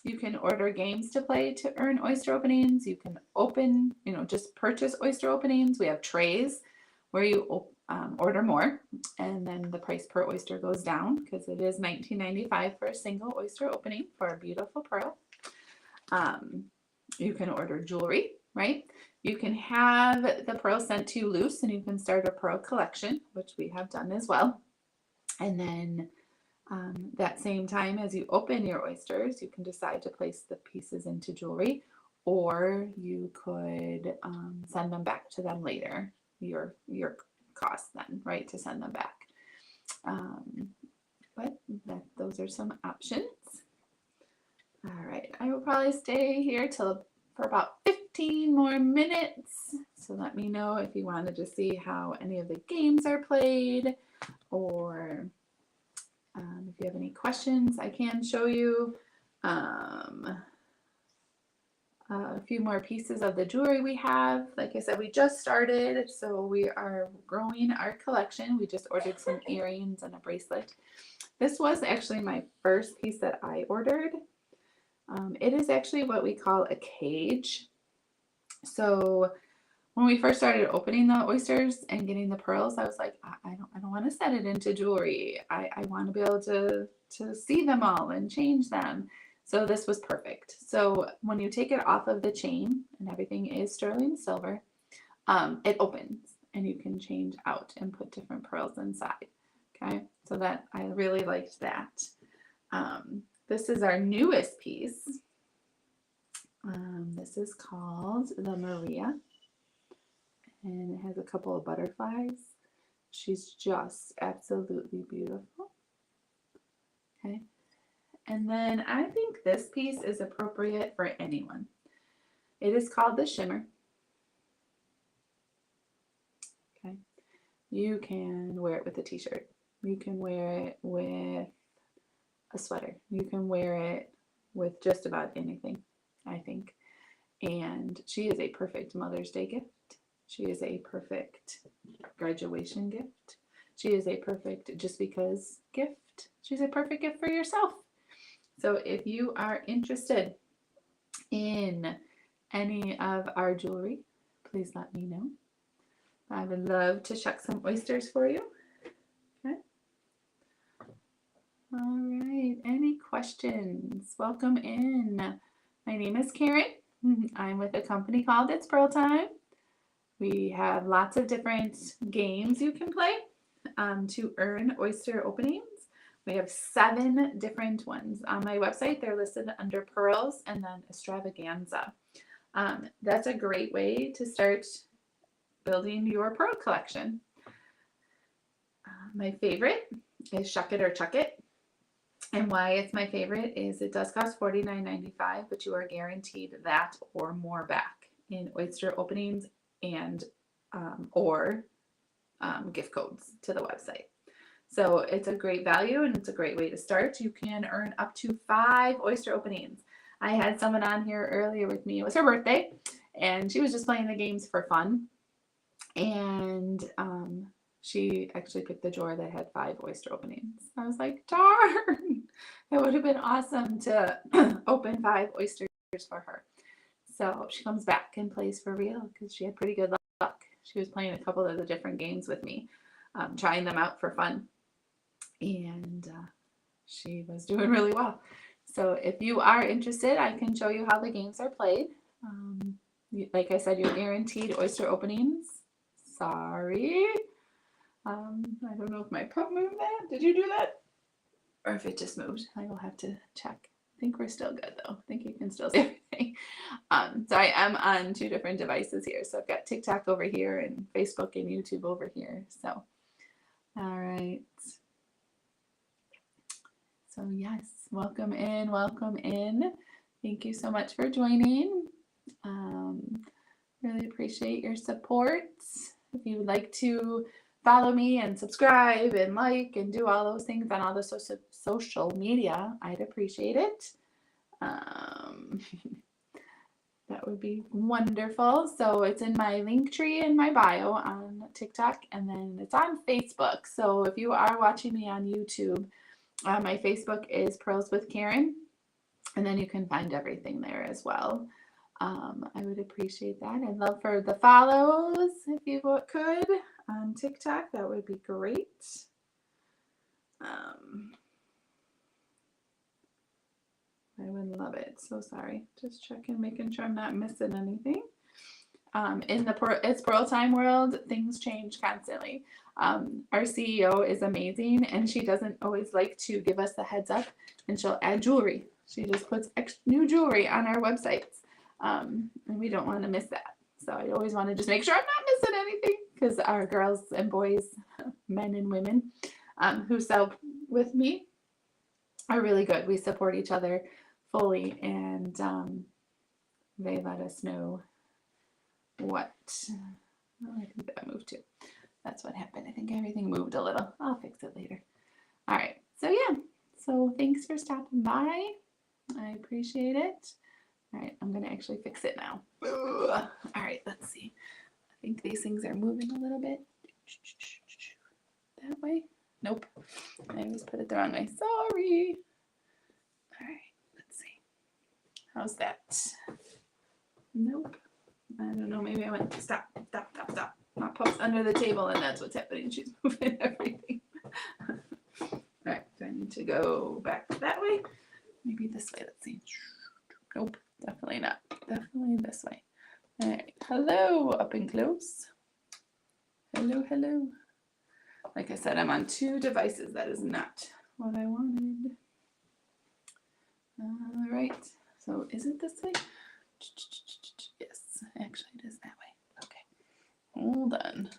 You can order games to play to earn oyster openings. You can open, just purchase oyster openings. We have trays where you order more, and then the price per oyster goes down because it is $19.95 for a single oyster opening for a beautiful pearl. You can order jewelry, right? You can have the pearl sent to you loose, and you can start a pearl collection, which we have done as well. And then that same time as you open your oysters, you can decide to place the pieces into jewelry, or you could send them back to them later. Your cost then, right, to send them back. But those are some options. All right, I will probably stay here for about 15 more minutes. So let me know if you wanted to see how any of the games are played, or if you have any questions, I can show you a few more pieces of the jewelry we have. Like I said, we just started, so we are growing our collection. We just ordered some earrings and a bracelet. This was actually my first piece that I ordered. It is actually what we call a cage. So when we first started opening the oysters and getting the pearls, I was like, I don't want to set it into jewelry. I want to be able to see them all and change them. So this was perfect. So when you take it off of the chain, and everything is sterling silver, it opens and you can change out and put different pearls inside. Okay, so that I really liked that. This is our newest piece. This is called the Maria, and it has a couple of butterflies. She's just absolutely beautiful. Okay, and then I think this piece is appropriate for anyone. It is called the Shimmer. Okay, you can wear it with a t-shirt. You can wear it with a sweater. You can wear it with just about anything, I think. And she is a perfect Mother's Day gift. She is a perfect graduation gift. She is a perfect just because gift. She's a perfect gift for yourself. So if you are interested in any of our jewelry, please let me know. I would love to shuck some oysters for you. Okay. All right. Any questions? Welcome in. My name is Karen. I'm with a company called It's Pearl Time. We have lots of different games you can play. to earn oyster openings. We have 7 different ones on my website. They're listed under pearls and then extravaganza. That's a great way to start building your pearl collection. My favorite is Shuck It or Chuck It. And why it's my favorite is it does cost $49.95, but you are guaranteed that or more back in oyster openings and or gift codes to the website. So it's a great value and it's a great way to start. You can earn up to 5 oyster openings. I had someone on here earlier with me. It was her birthday and she was just playing the games for fun. And she actually picked the drawer that had 5 oyster openings. I was like, darn, it would have been awesome to open 5 oysters for her. So she comes back and plays for real because she had pretty good luck. She was playing a couple of the different games with me, trying them out for fun. And she was doing really well. So if you are interested, I can show you how the games are played. Like I said, you're guaranteed oyster openings. Sorry. I don't know if my pup moved that. Did you do that? Or if it just moved. I will have to check. I think we're still good though. I think you can still see everything. So I am on 2 different devices here. So I've got TikTok over here and Facebook and YouTube over here. So, all right. So yes, welcome in, welcome in. Thank you so much for joining. Really appreciate your support. If you would like to follow me and subscribe and like and do all those things on all the social media, I'd appreciate it. That would be wonderful. So it's in my link tree in my bio on TikTok, and then it's on Facebook. So if you are watching me on YouTube, my Facebook is Pearls with Karen, and then you can find everything there as well. I would appreciate that. I'd love for the follows if you could on TikTok. That would be great. I would love it. So sorry. Just checking, making sure I'm not missing anything. In the It's Pearl Time world, things change constantly. Our CEO is amazing, and she doesn't always like to give us the heads up, and she'll add jewelry. She just puts new jewelry on our websites, and we don't want to miss that. So I always want to just make sure I'm not missing anything, because our girls and boys, men and women, who sell with me are really good. We support each other fully, and they let us know what. Oh, I think that moved too. That's what happened. I think everything moved a little. I'll fix it later. All right. So yeah. So thanks for stopping by. I appreciate it. All right. I'm going to actually fix it now. All right. Let's see. I think these things are moving a little bit. That way? Nope. I just put it the wrong way. Sorry. All right. Let's see. How's that? Nope. I don't know. Maybe I went stop. My pup's under the table, and that's what's happening. She's moving everything. All right. Do I need to go back that way? Maybe this way. Let's see. Nope. Definitely not. Definitely this way. All right. Hello, up and close. Hello, hello. Like I said, I'm on 2 devices. That is not what I wanted. All right. So is it this way? Yes. Actually, it is that way. Okay. Hold on.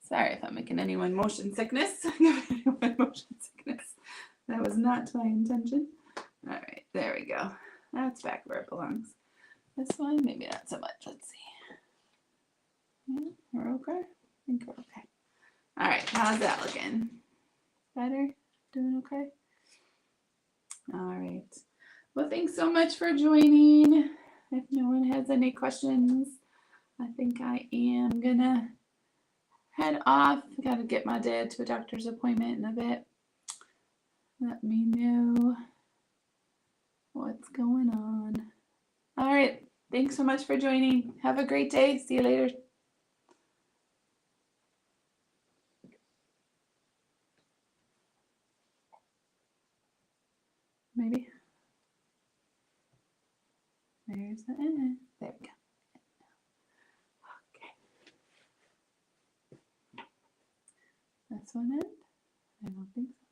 Sorry if I'm making anyone motion sickness. Motion sickness. That was not my intention. All right. There we go. That's back where it belongs. This one, maybe not so much. Let's see. Yeah, we're okay. I think we're okay. All right, how's that looking? Better? Doing okay? All right. Well, thanks so much for joining. If no one has any questions, I think I am gonna head off. I gotta get my dad to a doctor's appointment in a bit. Let me know what's going on. All right. Thanks so much for joining. Have a great day. See you later. Maybe. There's the end. There we go. Okay. one end? I don't think so.